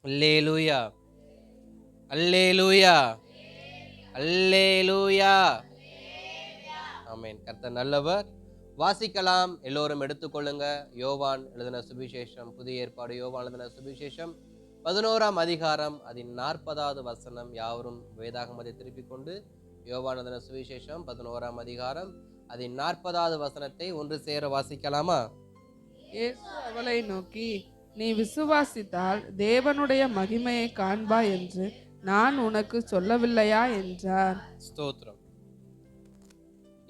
அல்லேலூயா, அல்லேலூயா, அல்லேலூயா. ஆமென். கர்த்தர் நல்லவர். வாசிக்கலாம், எல்லோரும் எடுத்துக்கொள்ளுங்க. யோவான் எழுதின சுவிசேஷம், புதிய ஏற்பாடு யோவான் எழுதின சுவிசேஷம் 11ஆம் அதிகாரம், அதன் 40வது வசனம். யாவரும் வேதாகமத்தை திருப்பிக் கொண்டு யோவான் எழுதின சுவிசேஷம் 11ஆம் அதிகாரம், அதன் 40வது வசனத்தை ஒன்று சேர வாசிக்கலாமா? இயேசு அவளை நோக்கி, நீ விசுவாசித்தால் தேவனுடைய மகிமையை காண்பாய் என்று நான் உனக்கு சொல்லவில்லையா என்றார். ஸ்தோத்திரம்.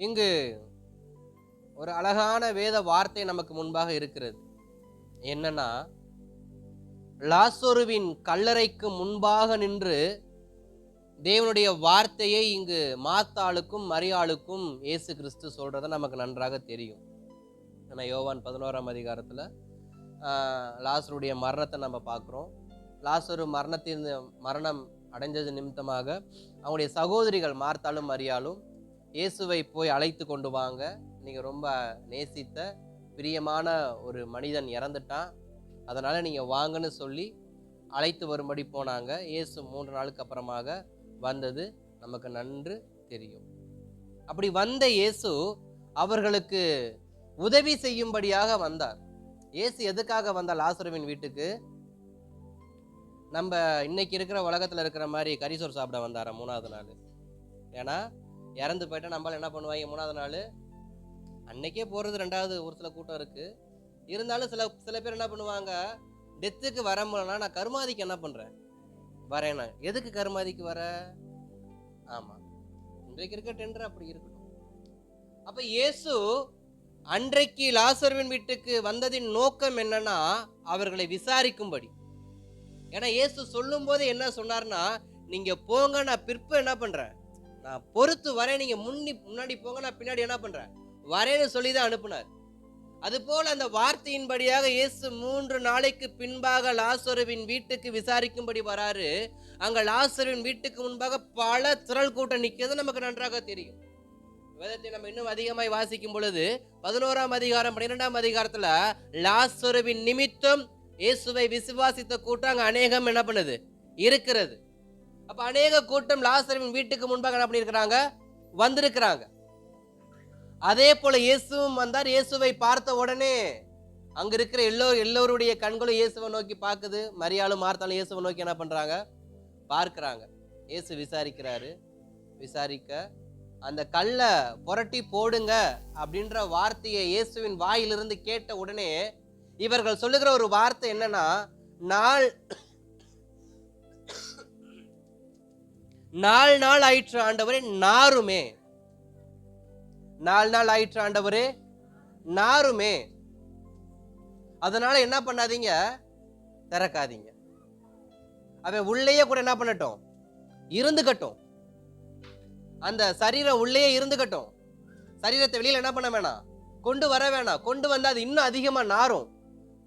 இங்கு ஒரு அழகான வேத வார்த்தை நமக்கு முன்பாக இருக்கிறது. என்னன்னா, லாசருவின் கல்லறைக்கு முன்பாக நின்று தேவனுடைய வார்த்தையை இங்கு மாத்தாளுக்கும் மரியாளுக்கும் இயேசு கிறிஸ்து சொல்றத நமக்கு நன்றாக தெரியும். ஏன்னா யோவான் 11ஆம் அதிகாரத்துல லாசருடைய மரணத்தை நம்ம பார்க்குறோம். லாசரு மரணம் அடைஞ்சது நிமித்தமாக அவங்களுடைய சகோதரிகள் மார்த்தாலும் மரியாளும் இயேசுவை போய் அழைத்து கொண்டு வாங்க, நீங்க ரொம்ப நேசித்த பிரியமான ஒரு மனிதன் இறந்துட்டான், அதனால நீங்க வாங்கன்னு சொல்லி அழைத்து வரும்படி போனாங்க. இயேசு 3 நாளுக்கு அப்புறமாக வந்தது நமக்கு நன்று தெரியும். அப்படி வந்த இயேசு அவர்களுக்கு உதவி செய்யும்படியாக வந்தார். இயேசு எதுக்காக வந்தார் லாசருவின் வீட்டுக்கு? நம்ம இன்னைக்கு இருக்கிற உலகத்துல இருக்கிற மாதிரி கரிசோர் சாப்பிட வந்தாரா 3வது நாள்? ஏன்னா இறந்து போயிட்டா நம்மளால என்ன பண்ணுவாங்க 3வது நாள்? அன்னைக்கே போறது 2வது ஒரு சில கூட்டம் இருக்கு. இருந்தாலும் சில பேர் என்ன பண்ணுவாங்க, டெத்துக்கு வர முடியலன்னா நான் கருமாதிக்கு என்ன பண்றேன் வரேன். எதுக்கு கருமாதிக்கு வர? ஆமா, இன்றைக்கு இருக்க டெண்டர் அப்படி இருக்கட்டும். அப்ப இயேசு அன்றைக்கு லாசருவின் வீட்டுக்கு வந்ததின் நோக்கம் என்னன்னா, அவர்களை விசாரிக்கும்படி. ஏன்னா இயேசு சொல்லும் போது என்ன சொன்னார்னா, நீங்க போங்க, நான் என்ன பண்றேன், நான் பொறுத்து வரேன், நீங்க முன்னாடி போங்க, நான் பின்னாடி என்ன பண்றேன் வரேன்னு சொல்லிதான் அனுப்புனார். அது போல அந்த வார்த்தையின்படியாக இயேசு 3 நாளைக்கு பின்பாக லாசருவின் வீட்டுக்கு விசாரிக்கும்படி வராரு. அங்க லாசருவின் வீட்டுக்கு முன்பாக பல திரள் கூட்டம் நிக்கிறது நமக்கு நன்றாக தெரியும். வேதத்தை நம்ம இன்னும் அதிகமாய் வாசிக்கும் பொழுது 11ஆம் அதிகாரம் 12ஆம் அதிகாரத்துல லாசருவின் நிமித்தம் இயேசுவை விசுவாசித்த கூட்டம் அங்க அநேகம் என்ன பண்ணுது இருக்கிறது. அப்ப அநேக கூட்டம் லாசருவின் வீட்டுக்கு முன்பாக என்ன பண்ணிருக்கிறாங்க, வந்திருக்கிறாங்க. அதே போல இயேசுவும் வந்தார். இயேசுவை பார்த்த உடனே அங்க இருக்கிற எல்லோருடைய கண்களும் இயேசுவை நோக்கி பார்க்குது. மரியாளும் மார்த்தாலும் இயேசுவை நோக்கி என்ன பண்றாங்க, பார்க்கிறாங்க. இயேசு விசாரிக்கிறாரு. விசாரிக்க அந்த கல்லை புரட்டி போடுங்க அப்படின்ற வார்த்தையை இயேசுவின் வாயிலிருந்து கேட்ட உடனே இவர்கள் சொல்லுகிற ஒரு வார்த்தை என்னன்னா, நாள் ஆயிற்று ஆண்டவரே நாருமே. 4 நாள் ஆயிற்று ஆண்டவரே நாருமே. அதனால என்ன பண்ணாதீங்க, திறக்காதீங்க. அவன் உள்ளேயே கூட என்ன பண்ணட்டும், இருந்துகட்டும். அந்த சரீரம் உள்ளேயே இருந்துகட்டும். சரீரத்தை வெளியில என்ன பண்ண வேணாம், கொண்டு வர வேணாம். கொண்டு வந்தா அது இன்னும் அதிகமா நாரும்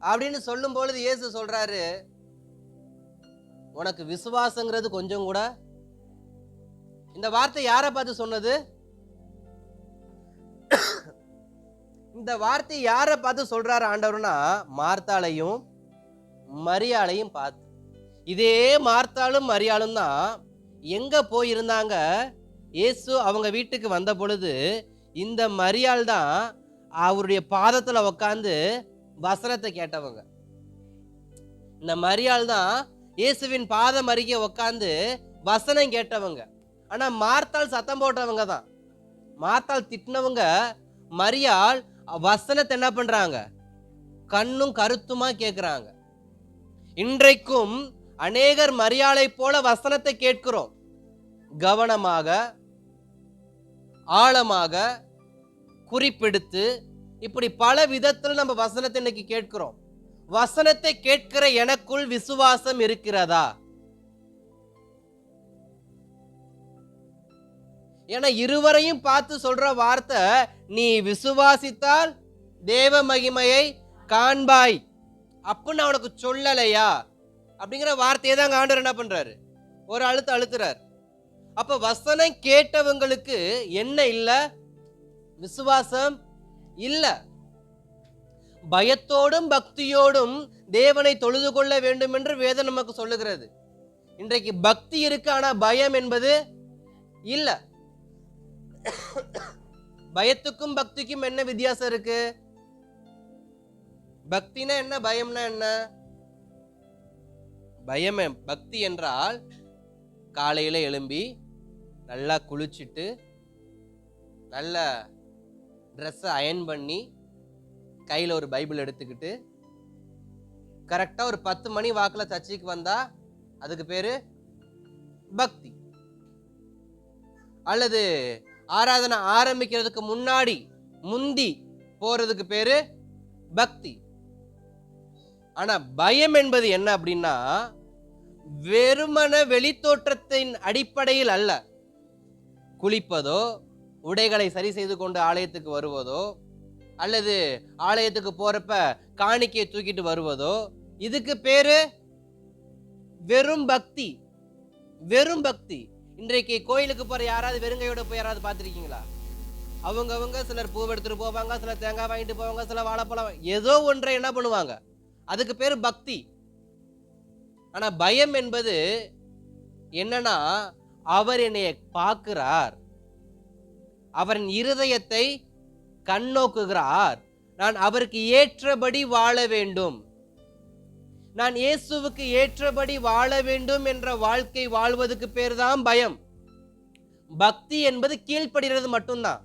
அப்படின்னு சொல்லும் பொழுது இயேசு சொல்றாரு, உனக்கு விசுவாசங்கிறது கொஞ்சம் கூட. இந்த வார்த்தை யாரை பார்த்து சொன்னது? இந்த வார்த்தை யாரை பார்த்து சொல்றாரு ஆண்டவர்னா, மார்த்தாளையும் மரியாளையும் பார்த்து. இதே மார்த்தாளும் மரியாளும் தான் எங்க போயிருந்தாங்க, இயேசு அவங்க வீட்டுக்கு வந்த பொழுது இந்த மரியாள் தான் அவருடைய பாதத்துல உட்காந்து வசனத்தை கேட்டவங்க. இந்த மரியாள் தான் இயேசுவின் பாதம் அருகே உட்காந்து வசனம் கேட்டவங்க. ஆனா மார்த்தாள் சத்தம் போட்டவங்க தான். மார்த்தாள் திட்டினவங்க. மரியாள் வசனத்தை என்ன பண்றாங்க, கண்ணும் கருத்துமா கேட்கிறாங்க. இன்றைக்கும் அநேகர் மரியாளை போல வசனத்தை கேட்கிறோம். கவனமாக, ஆழமாக, குறிப்பெடுத்து, இப்படி பல விதத்தில் நம்ம வசனத்தை இன்னைக்கு கேட்கிறோம். வசனத்தை கேட்கிற எனக்குள் விசுவாசம் இருக்கிறதா? ஏன்னா இருவரையும் பார்த்து சொல்ற வார்த்தை, நீ விசுவாசித்தால் தேவ மகிமையை காண்பாய் அப்படின்னு அவனுக்கு சொல்லலையா அப்படிங்கிற வார்த்தையை தான் ஆண்டவர் என்ன பண்றாரு, ஒரு அழுத்துறார். அப்ப வசனம் கேட்டவங்களுக்கு என்ன இல்ல, விசுவாசம் இல்ல. பயத்தோடும் பக்தியோடும் தேவனை தொழுது கொள்ள வேண்டும் என்று வேதம் நமக்கு சொல்லுகிறது. இன்றைக்கு பக்தி இருக்கு, ஆனா பயம் என்பது இல்ல. பயத்துக்கும் பக்திக்கும் என்ன வித்தியாசம் இருக்கு? பக்தினா என்ன, பயம்னா என்ன? பயம், பக்தி என்றால் காலையில எழும்பி நல்லா குளிச்சுட்டு நல்ல ட்ரெஸ்ஸை அயன் பண்ணி கையில் ஒரு பைபிள் எடுத்துக்கிட்டு கரெக்டாக ஒரு 10 மணி வாக்கில் சர்ச்சுக்கு வந்தா அதுக்கு பேரு பக்தி. அல்லது ஆராதனை ஆரம்பிக்கிறதுக்கு முந்தி போறதுக்கு பேரு பக்தி. ஆனா பயம் என்பது என்ன அப்படின்னா, வெறுமன வெளித்தோற்றத்தின் அடிப்படையில் அல்ல. குளிப்பதோ, உடைகளை சரி செய்து கொண்டு ஆலயத்துக்கு வருவதோ, அல்லது ஆலயத்துக்கு போறப்ப காணிக்கையை தூக்கிட்டு வருவதோ, இதுக்கு பேரு வெறும் பக்தி. வெறும் பக்தி. இன்றைக்கு கோயிலுக்கு போற யாராவது வெறுங்கையோட போய் யாராவது பார்த்துருக்கீங்களா? அவங்க சிலர் பூ எடுத்துட்டு போவாங்க, சிலர் தேங்காய் வாங்கிட்டு போவாங்க, சில வாழைப்பழம், ஏதோ ஒன்றை என்ன பண்ணுவாங்க, அதுக்கு பேரு பக்தி. ஆனா பயம் என்பது என்னன்னா, அவர் என்னை பார்க்கிறார், அவரின் இருதயத்தை கண்ணோக்குகிறார், நான் அவருக்கு ஏற்றபடி வாழ வேண்டும், நான் இயேசுவுக்கு ஏற்றபடி வாழ வேண்டும் என்ற வாழ்க்கை வாழ்வதற்கு பேர் தான் பயம். பக்தி என்பது கீழ்ப்படுகிறது மட்டும்தான்,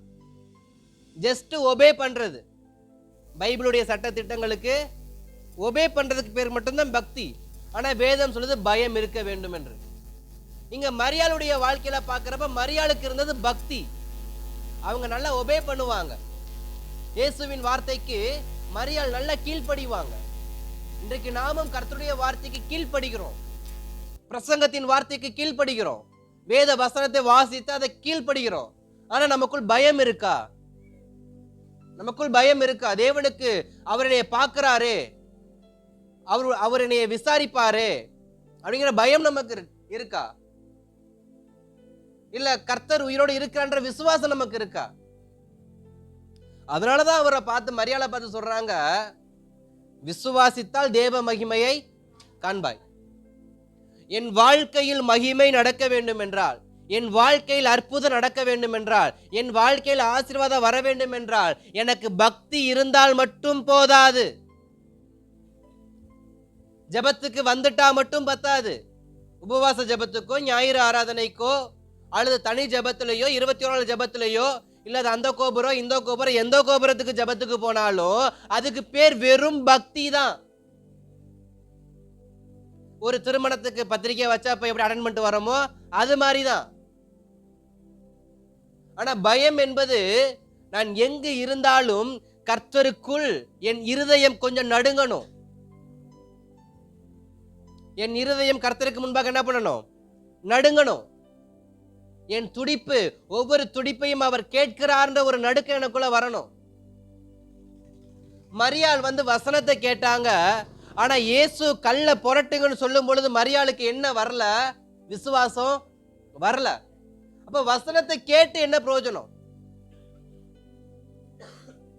ஜஸ்ட் ஒபே பண்றது. பைபிளுடைய சட்ட திட்டங்களுக்கு ஒபே பண்றதுக்கு பேர் மட்டும்தான் பக்தி. ஆனா வேதம் சொல்லுது பயம் இருக்க வேண்டும் என்று. இங்க மரியாளுடைய வாழ்க்கையில பாக்குறப்ப மரியாளுக்கு இருந்தது பக்தி. அவங்க நல்லா ஒபே பண்ணுவாங்க, இயேசுவின் வார்த்தைக்கு மரியாள் நல்லா கீழ்ப்படிவாங்க. இன்றைக்கு நாமும் கர்த்தருடைய வார்த்தைக்கு கீழ்ப்படுகிறோம், பிரசங்கத்தின் வார்த்தைக்கு கீழ்ப்படுகிறோம், வேத வசனத்தை வாசித்து அதை கீழ்ப்படுகிறோம். ஆனா நமக்குள் பயம் இருக்கா? நமக்குள் பயம் இருக்கா? தேவனுக்கு அவர் என்னைய பார்க்கிறாரே, அவர் என்னைய விசாரிப்பாரே அப்படிங்கிற பயம் நமக்கு இருக்கா? இல்ல கர்த்தர் உயிரோடு இருக்கிறான்ற விசுவாசம் நமக்கு இருக்கா? அதனாலதான் அவரை பார்த்து, மரியாதை பார்த்து சொல்றாங்க, விசுவாசித்தால் தேவ மகிமையை காண்பாய். என் வாழ்க்கையில் மகிமை நடக்க வேண்டும் என்றால், என் வாழ்க்கையில் அற்புதம் நடக்க வேண்டும் என்றால், என் வாழ்க்கையில் ஆசீர்வாதம் வர வேண்டும் என்றால் எனக்கு பக்தி இருந்தால் மட்டும் போதாது. ஜபத்துக்கு வந்துட்டா மட்டும் பத்தாது. உபவாச ஜபத்துக்கோ, ஞாயிறு ஆராதனைக்கோ, அல்லது தனி ஜபத்திலேயோ, 21 ஜபத்திலேயோ, இல்ல அந்த கோபுரம் இந்த கோபுரம் எந்த கோபுரத்துக்கு ஜபத்துக்கு போனாலும் அதுக்கு பேர் வெறும் பக்தி தான். ஒரு திருமணத்துக்கு பத்திரிக்கை வச்சா போய் எப்படி அட்டெண்ட் பண்ணிட்டு வரோமோ அது மாதிரிதான். ஆனா பயம் என்பது, நான் எங்கு இருந்தாலும் கர்த்தருக்குள் என் இருதயம் கொஞ்சம் நடுங்கணும். என் இருதயம் கர்த்தருக்கு முன்பாக என்ன பண்ணணும்? நடுங்கணும். என் துடிப்பு, ஒவ்வொரு துடிப்பையும் அவர் கேட்கிறார்ன்ற ஒரு நடுக்கம் எனக்குள்ள வரணும். மரியாள் வசனத்தை கேட்டாங்க, ஆனா இயேசு கல்ல புரட்டுங்கன்னு சொல்லும் பொழுது மரியாளுக்கு என்ன வரல? விசுவாசம் வரல. அப்ப வசனத்தை கேட்டு என்ன பிரயோஜனம்?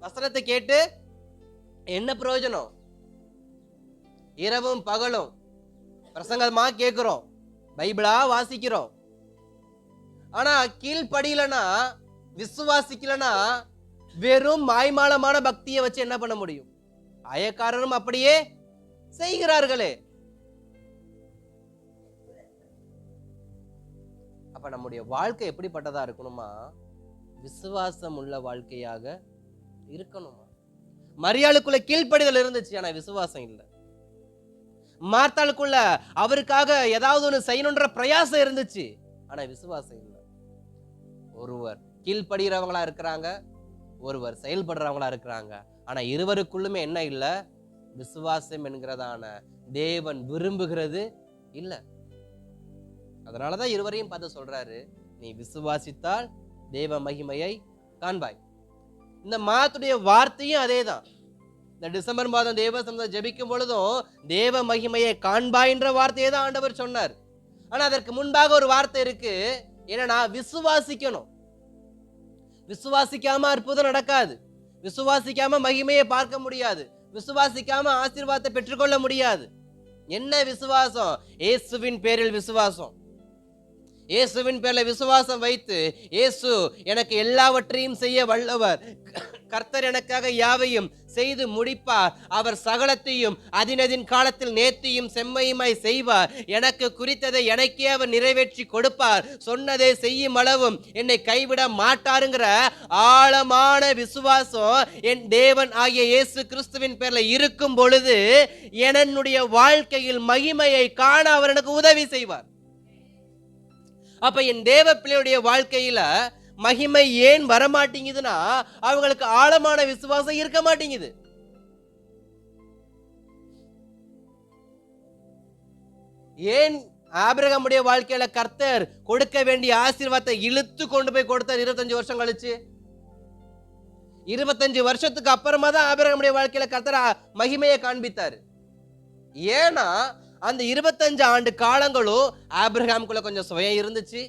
வசனத்தை கேட்டு என்ன பிரயோஜனம்? இரவும் பகலும் பிரசங்கமா கேட்கிறோம், பைபிளா வாசிக்கிறோம், ஆனா கீழ்படியலனா, விசுவாசிக்கலனா வெறும் மாய்மாலமான பக்தியை வச்சு என்ன பண்ண முடியும்? ஆயக்காரரும் அப்படியே செய்கிறார்களே. அப்ப நம்முடைய வாழ்க்கை எப்படிப்பட்டதா இருக்கணுமா? விசுவாசம் உள்ள வாழ்க்கையாக இருக்கணுமா? மரியாளுக்குள்ள கீழ்ப்படிதல் இருந்துச்சு, ஆனா விசுவாசம் இல்லை. மார்த்தாளுக்குள்ள அவருக்காக ஏதாவது ஒன்று செய்யணுன்ற பிரயாசம் இருந்துச்சு, ஆனா விசுவாசம் இல்லை. ஒருவர் கீழ்ப்படுகிறவங்களா இருக்கிறாங்க, ஒருவர் செயல்படுறவங்களா இருக்கிறாங்க, ஆனா இருவருக்குள்ளுமே என்ன இல்லை? விசுவாசம் என்கிறதான தேவன் விரும்புகிறது இல்லை. அதனாலதான் இருவரையும் பார்த்து சொல்றாரு, நீ விசுவாசித்தால் தேவ மகிமையை காண்பாய். இந்த மாதத்துடைய வார்த்தையும் அதேதான். இந்த டிசம்பர் மாதம் தேவ சமூகத்தை ஜெபிக்கும் பொழுதும் தேவ மகிமையை காண்பாய்ன்ற வார்த்தையை தான் ஆண்டவர் சொன்னார். ஆனா அதற்கு முன்பாக ஒரு வார்த்தை இருக்கு, என்னன்னா விசுவாசிக்கணும். விசுவாசிக்காம அற்புதம் நடக்காது, விசுவாசிக்காம மகிமையை பார்க்க முடியாது, விசுவாசிக்காம ஆசீர்வாதத்தை பெற்றுக்கொள்ள முடியாது. என்ன விசுவாசம்? இயேசுவின் பேரில் விசுவாசம். இயேசுவின் பேர்ல விசுவாசம் வைத்து, இயேசு எனக்கு எல்லாவற்றையும் செய்ய வல்லவர், கர்த்தர் எனக்காக யாவையும் செய்து முடிப்பார், அவர் சகலத்தையும் அதினதின் காலத்தில் நேர்த்தியும் செம்மையுமாய் செய்வார், எனக்கு குறித்ததை எனக்கே அவர் நிறைவேற்றி கொடுப்பார், சொன்னதை செய்யும் அளவும் என்னை கைவிட மாட்டாருங்கிற ஆழமான விசுவாசம் என் தேவன் ஆகிய இயேசு கிறிஸ்துவின் பேர்ல இருக்கும் பொழுது என்னுடைய வாழ்க்கையில் மகிமையை காண அவர் எனக்கு உதவி செய்வார். அப்ப என் தேவ பிள்ளையுடைய வாழ்க்கையில மகிமை ஏன் வரமாட்டேங்குதுன்னா, அவங்களுக்கு ஆழமான விசுவாசம் இருக்க மாட்டேங்குது. ஏன் ஆபிரகாமுடைய வாழ்க்கையில கர்த்தர் கொடுக்க வேண்டிய ஆசீர்வாதத்தை இழுத்து கொண்டு போய் கொடுத்தார் 25 வருஷம் கழிச்சு? 25 வருஷத்துக்கு அப்புறமா தான் ஆபிரகாமுடைய வாழ்க்கையில கர்த்தர் மகிமையை காண்பித்தார். ஏன்னா அந்த 25 ஆண்டு காலங்களும் ஆபிரகாமுக்குள்ள கொஞ்சம் சுயம் இருந்துச்சு,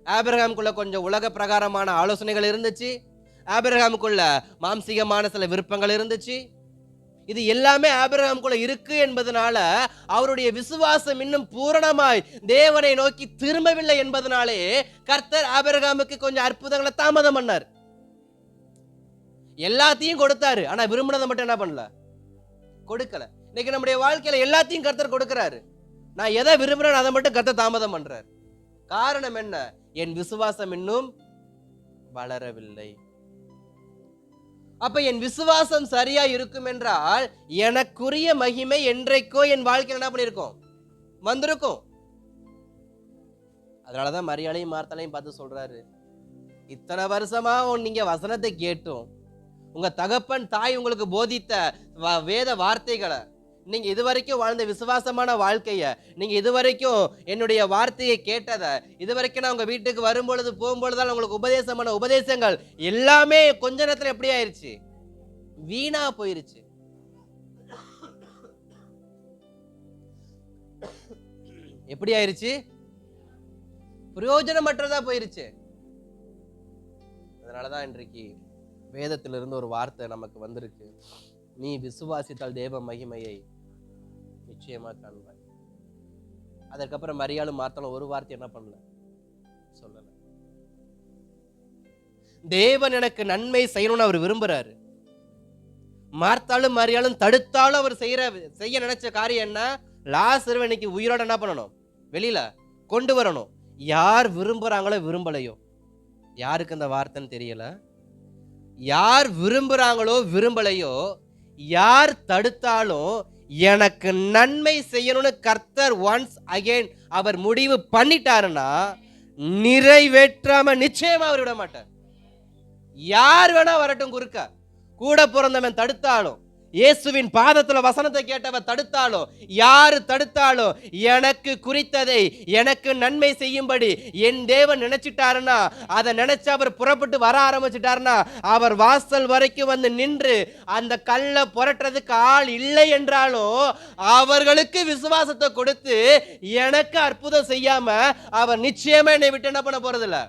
ஆபிரகாமுக்குள்ள கொஞ்சம் உலக பிரகாரமான ஆலோசனைகள் இருந்துச்சு, ஆபிரகாமுக்குள்ள மாம்சீகமான சில விருப்பங்கள் இருந்துச்சு. இது எல்லாமே ஆபிரகாமுக்குள்ள இருக்கு என்பதனால அவருடைய விசுவாசம் இன்னும் பூரணமாய் தேவனை நோக்கி திரும்பவில்லை என்பதனாலே கர்த்தர் ஆபிரகாமுக்கு கொஞ்சம் அற்புதங்களை தாமதம் பண்ணார். எல்லாத்தையும் கொடுத்தாரு, ஆனா விரும்பினதை மட்டும் என்ன பண்ணல, கொடுக்கல. இன்னைக்கு நம்முடைய வாழ்க்கையில எல்லாத்தையும் கர்த்தர் கொடுக்கிறாரு, நான் எதை விரும்புறேன் அதை மட்டும் கர்த்தர் தாமதம் பண்றார். காரணம் என்ன? என் விசுவாசம் இன்னும் வளரவில்லை. அப்ப என் விசுவாசம் சரியா இருக்கும் என்றால் எனக்குரிய மகிமை என்றைக்கோ என் வாழ்க்கையில் என்ன பண்ணிருக்கோம், வந்திருக்கும். அதனாலதான் மரியாதையும் மார்த்தாலையும் பார்த்து சொல்றாரு, இத்தனை வருஷமா நீங்க வசனத்தை கேட்டோம், உங்க தகப்பன் தாய் உங்களுக்கு போதித்த வேத வார்த்தைகளை, நீங்க இதுவரைக்கும் வாழ்ந்த விசுவாசமான வாழ்க்கைய, நீங்க இதுவரைக்கும் என்னுடைய வார்த்தையை கேட்டதை, இதுவரைக்கும் நான் உங்க வீட்டுக்கு வரும்பொழுது போகும்பொழுதால் உங்களுக்கு உபதேசமான உபதேசங்கள் எல்லாமே கொஞ்ச நேரத்துல எப்படி ஆயிருச்சு, வீணா போயிருச்சு. எப்படி ஆயிருச்சு? பிரயோஜனமற்றதா போயிருச்சு. அதனாலதான் இன்றைக்கு வேதத்திலிருந்து ஒரு வார்த்தை நமக்கு வந்திருக்கு, நீ விசுவாசித்தால் தேவ மகிமையை நிச்சயமா காண்பாய். அதற்கப்புறம் மரியாளும் மார்த்தாலும் ஒரு வார்த்தை என்ன பண்ணல, சொல்லல. தேவன் எனக்கு நன்மை செய்யணும்னு அவர் விரும்புறாரு. மார்த்தாலும் மரியாளும் தடுத்தாலும் அவர் செய்ய நினைச்ச காரியம் என்ன, லாசருவை இன்னைக்கு உயிரோட என்ன பண்ணணும், வெளியில கொண்டு வரணும். யார் விரும்புறாங்களோ விரும்பலையோ, யாருக்கு அந்த வார்த்தைன்னு தெரியல, யார் விரும்புறாங்களோ விரும்பலையோ, யார் தடுத்தாலும் எனக்கு நன்மை செய்யணும்னு கர்த்தர் ஒன்ஸ் அகைன் அவர் முடிவு பண்ணிட்டாருன்னா நிறைவேற்றாம நிச்சயமா அவர் விட மாட்டார். யார் வேணா வரட்டும், குறுக்க கூட பிறந்தவன் தடுத்தாலும், இயேசுவின் பாதத்துல வசனத்தை கேட்டவன் தடுத்தாலும், யாரு தடுத்தாலும் எனக்கு குறித்ததை எனக்கு நன்மை செய்யும்படி என் தேவன் நினைச்சிட்டாருன்னா, அதை நினைச்சு அவர் புறப்பட்டு வர ஆரம்பிச்சிட்டாருன்னா, அவர் வாசல் வரைக்கும் வந்து நின்று அந்த கல்லை புரட்டுறதுக்கு ஆள் இல்லை என்றாலும் அவர்களுக்கு விசுவாசத்தை கொடுத்து எனக்கு அற்புதம் செய்யாம அவர் நிச்சயமா என்னை விட்டு என்ன பண்ண போறது இல்ல,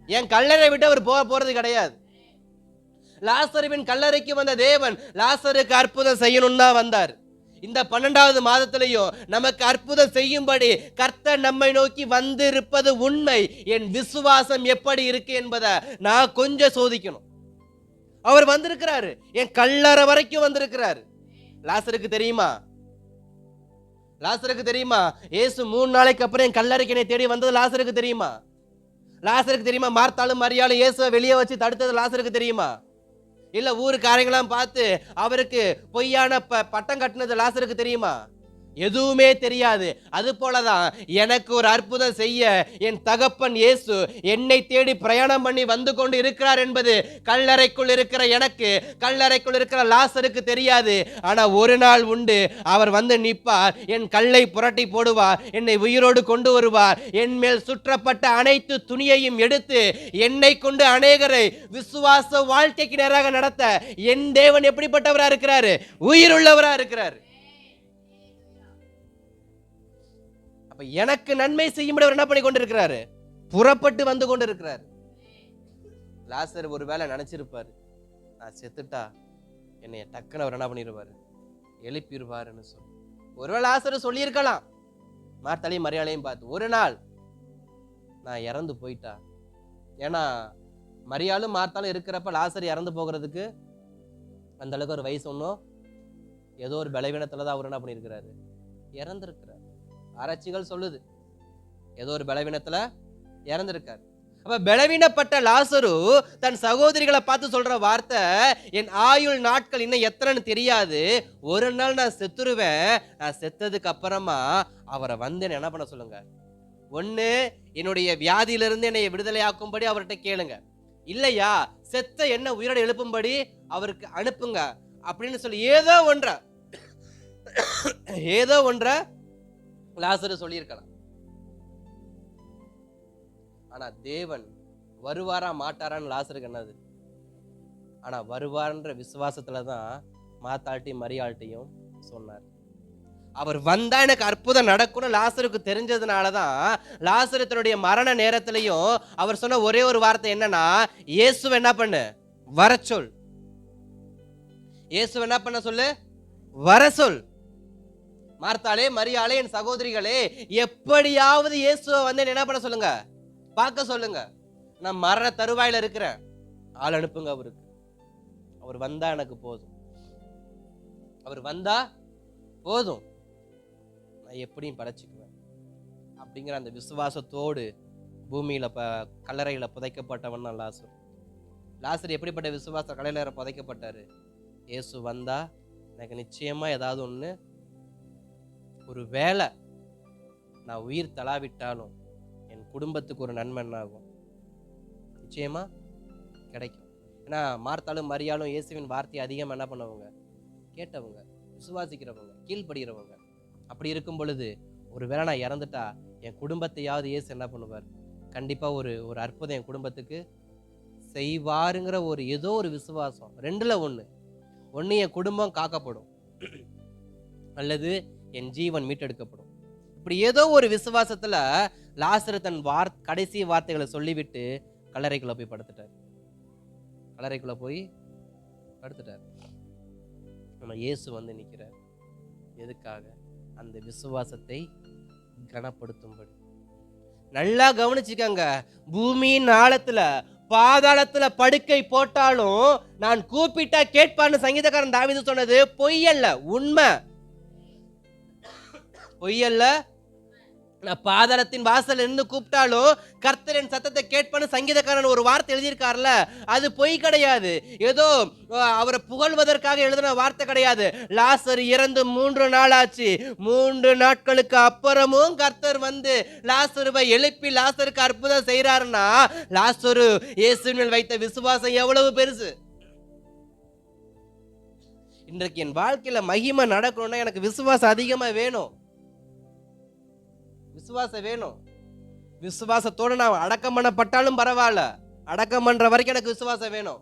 என் கல்லறை விட்டு அவர் போறது கிடையாது. லாசருவின் கல்லறைக்கு வந்த தேவன் லாசருக்கு அற்புதம் செய்யணும் தான் வந்தார். இந்த 12வது மாதத்திலையும் நமக்கு அற்புதம் செய்யும்படி கர்த்தர் நம்மை நோக்கி வந்திருப்பது உண்மை. என் விசுவாசம் எப்படி இருக்கு என்பதை நான் கொஞ்சம் சோதிக்கணும். அவர் வந்திருக்கிறாரு, என் கல்லறை வரைக்கும் வந்திருக்கிறாரு. லாசருக்கு தெரியுமா, லாசருக்கு தெரியுமா இயேசு 3 நாளைக்கு அப்புறம் என் கல்லறைக்கு என்னை தேடி வந்தது லாசருக்கு தெரியுமா? லாசருக்கு தெரியுமா மார்த்தாலும் மரியாளும் இயேசுவை வெளியே வச்சு தடுத்தது லாசருக்கு தெரியுமா? இல்ல ஊருக்காரங்களாம் பார்த்து அவருக்கு பொய்யான பட்டம் கட்டினது லாசருக்கு தெரியுமா? எதுவுமே தெரியாது. அது போலதான் எனக்கு ஒரு அற்புதம் செய்ய என் தகப்பன் இயேசு என்னை தேடி பிரயாணம் பண்ணி வந்து கொண்டு இருக்கிறார் என்பது கல்லறைக்குள் இருக்கிற எனக்கு, கல்லறைக்குள் இருக்கிற லாசருக்கு தெரியாது. ஆனா ஒரு நாள் உண்டு, அவர் வந்து நிற்பார், என் கல்லை புரட்டி போடுவார், என்னை உயிரோடு கொண்டு வருவார், என் மேல் சுற்றப்பட்ட அனைத்து துணியையும் எடுத்து என்னை கொண்டு அநேகரை விசுவாச வாழ்க்கைக்கு நேராக நடத்த என் தேவன் எப்படிப்பட்டவரா இருக்கிறாரு, உயிருள்ளவரா இருக்கிறார். அப்ப எனக்கு நன்மை செய்யும்படி என்ன பண்ணி கொண்டிருக்கிறாரு, புறப்பட்டு வந்து கொண்டிருக்கிறார். லாசர் ஒருவேளை நினைச்சிருப்பாரு, நான் செத்துட்டா என்னைய டக்குன்னு அவர் என்ன பண்ணிடுவாரு, எழுப்பிடுவாருன்னு சொல்லி. ஒருவேளை லாசரு சொல்லியிருக்கலாம் மார்த்தாளையும் மரியாளையும் பார்த்து, ஒரு நாள் நான் இறந்து போயிட்டா. ஏன்னா மரியாளும் மார்த்தாலும் இருக்கிறப்ப லாசர் இறந்து போகிறதுக்கு அந்த அளவுக்கு ஒரு வயசு ஒன்றும், ஏதோ ஒரு பலவீனத்துல தான் அவர் என்ன பண்ணியிருக்கிறாரு, இறந்திருக்கிறார். ஆராய்ச்சிகள் சொல்லுது ஏதோ ஒரு பலவீனத்துல இறந்திருக்காரு. அப்ப பலவீனப்பட்ட லாசரு தன் சகோதரிகளை பார்த்து சொல்ற வார்த்தை, என் ஆயுள் நாட்கள் இன்னும் எத்தனைன்னு தெரியாது, ஒரு நாள் நான் செத்துருவேன், நான் செத்ததுக்கு அப்புறமா அவரை வந்து என்ன பண்ண சொல்லுங்க, ஒண்ணு என்னுடைய வியாதியிலிருந்து என்னை விடுதலையாக்கும்படி அவர்கிட்ட கேளுங்க, இல்லையா செத்த என்ன உயிரோட எழுப்பும்படி அவருக்கு அனுப்புங்க அப்படின்னு சொல்லி ஏதோ ஒன்ற லாசரு சொல்லியிருக்கலாம். ஆனா தேவன் வருவாரா மாட்டாரான்னு லாசருக்கு என்னது, ஆனா வருவார்ன்ற விசுவாசத்துலதான் மாத்தாள்கிட்டையும் மரியாள்கிட்டையும் சொன்னார். அவர் வந்தா எனக்கு அற்புதம் நடக்கும்னு லாசருக்கு தெரிஞ்சதுனாலதான் லாசரு தன்னுடைய மரண நேரத்திலையும் அவர் சொன்ன ஒரே ஒரு வார்த்தை என்னன்னா, இயேசுவை என்ன பண்ணு, வர சொல். இயேசுவை என்ன பண்ண சொல்லு, வர சொல். மார்த்தாளே மரியாளே என் சகோதரிகளே, எப்படியாவது இயேசுவை வந்து என்ன பண்ண சொல்லுங்க, பார்க்க சொல்லுங்க. நான் மரண தருவாயில இருக்கிறேன், ஆள் அனுப்புங்க அவருக்கு. அவர் வந்தா எனக்கு போதும், அவர் வந்தா போதும், நான் எப்படியும் படைச்சுக்குவேன் அப்படிங்கிற அந்த விசுவாசத்தோடு பூமியில கல்லறையில புதைக்கப்பட்டவன் தான் லாசர். லாசர் எப்படிப்பட்ட விசுவாச கல்லறையில புதைக்கப்பட்டாரு, இயேசு வந்தா எனக்கு நிச்சயமா ஏதாவது ஒண்ணு, ஒரு வேளை நான் உயிர் தளாவிட்டாலும் என் குடும்பத்துக்கு ஒரு நன்மை ஆகும், நிச்சயமா கிடைக்கும். ஏன்னா மார்த்தாலும் மரியாளும் இயேசுவின் வார்த்தையை அதிகமா என்ன பண்ணவங்க, கேட்டவங்க, விசுவாசிக்கிறவங்க, கீழ்படுகிறவங்க. அப்படி இருக்கும் பொழுது ஒரு வேளை நான் இறந்துட்டா என் குடும்பத்தையாவது இயேசு என்ன பண்ணுவார், கண்டிப்பா ஒரு அற்புதம் என் குடும்பத்துக்கு செய்வாருங்கிற ஒரு ஏதோ ஒரு விசுவாசம். ரெண்டுல ஒண்ணு என் குடும்பம் காக்கப்படும், அல்லது என் ஜீவன் மீட்டெடுக்கப்படும். இப்படி ஏதோ ஒரு விசுவாசத்துல லாசரு தன் கடைசி வார்த்தைகளை சொல்லிவிட்டு கல்லறைக்குள்ள போய் படுத்துட்டார். நம்ம இயேசு வந்து நிற்கிறார். எதுக்காக? அந்த விசுவாசத்தை கனப்படுத்தும்படி. நல்லா கவனிச்சுக்கங்க, பூமியின் ஆழத்துல பாதாளத்துல படுக்கை போட்டாலும் நான் கூப்பிட்டா கேட்பான்னு சங்கீதக்காரன் தாவீது சொன்னது பொய்யல்ல, உண்மை. பொய்யல்ல, நான் பாதாளத்தின் வாசல் இருந்து கூப்பிட்டாலும் கர்த்தரின் சத்தத்தை கேட்பான்னு சங்கீதக்காரன் ஒரு வார்த்தை எழுதியிருக்காருல, அது பொய் கிடையாது. ஏதோ அவரை புகழ்வதற்காக எழுதின வார்த்தை கிடையாது. லாசர் இறந்து 3 நாள் ஆச்சு. 3 நாட்களுக்கு அப்புறமும் கர்த்தர் வந்து லாசருவை எழுப்பி லாசருக்கு அற்புதம் செய்யறாருன்னா லாசரு இயேசுவின் வைத்த விசுவாசம் எவ்வளவு பெருசு. இன்றைக்கு என் வாழ்க்கையில மகிமை நடக்கணும்னா எனக்கு விசுவாசம் அதிகமா வேணும், விசுவாசம் வேணும். விசுவாசத்தோட நான் அடக்கம் பண்ணப்பட்டாலும் பரவாயில்ல, அடக்கம் பண்ற வரைக்கும் எனக்கு விசுவாசம் வேணும்.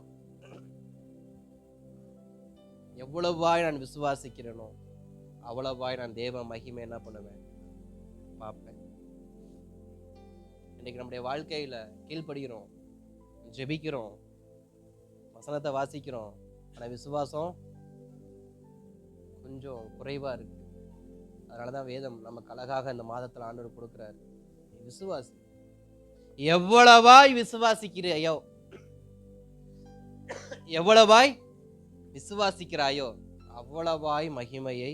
எவ்வளவாய் நான் விசுவாசிக்கிறேனோ அவ்வளவாய் நான் தேவ மகிமை என்ன பண்ணுவேன், பார்ப்பேன். இன்னைக்கு நம்முடைய வாழ்க்கையில கீழ்ப்படுகிறோம், ஜெபிக்கிறோம், வசனத்தை வாசிக்கிறோம், ஆனா விசுவாசம் கொஞ்சம் குறைவா இருக்கு. அதனாலதான் வேதம் நமக்கு அழகாக இந்த மாதத்துல ஆண்டவர் கொடுக்கிறார், விசுவாசி. எவ்வளவாய் விசுவாசிக்கிறையோ, எவ்வளவாய் விசுவாசிக்கிறாயோ அவ்வளவாய் மகிமையை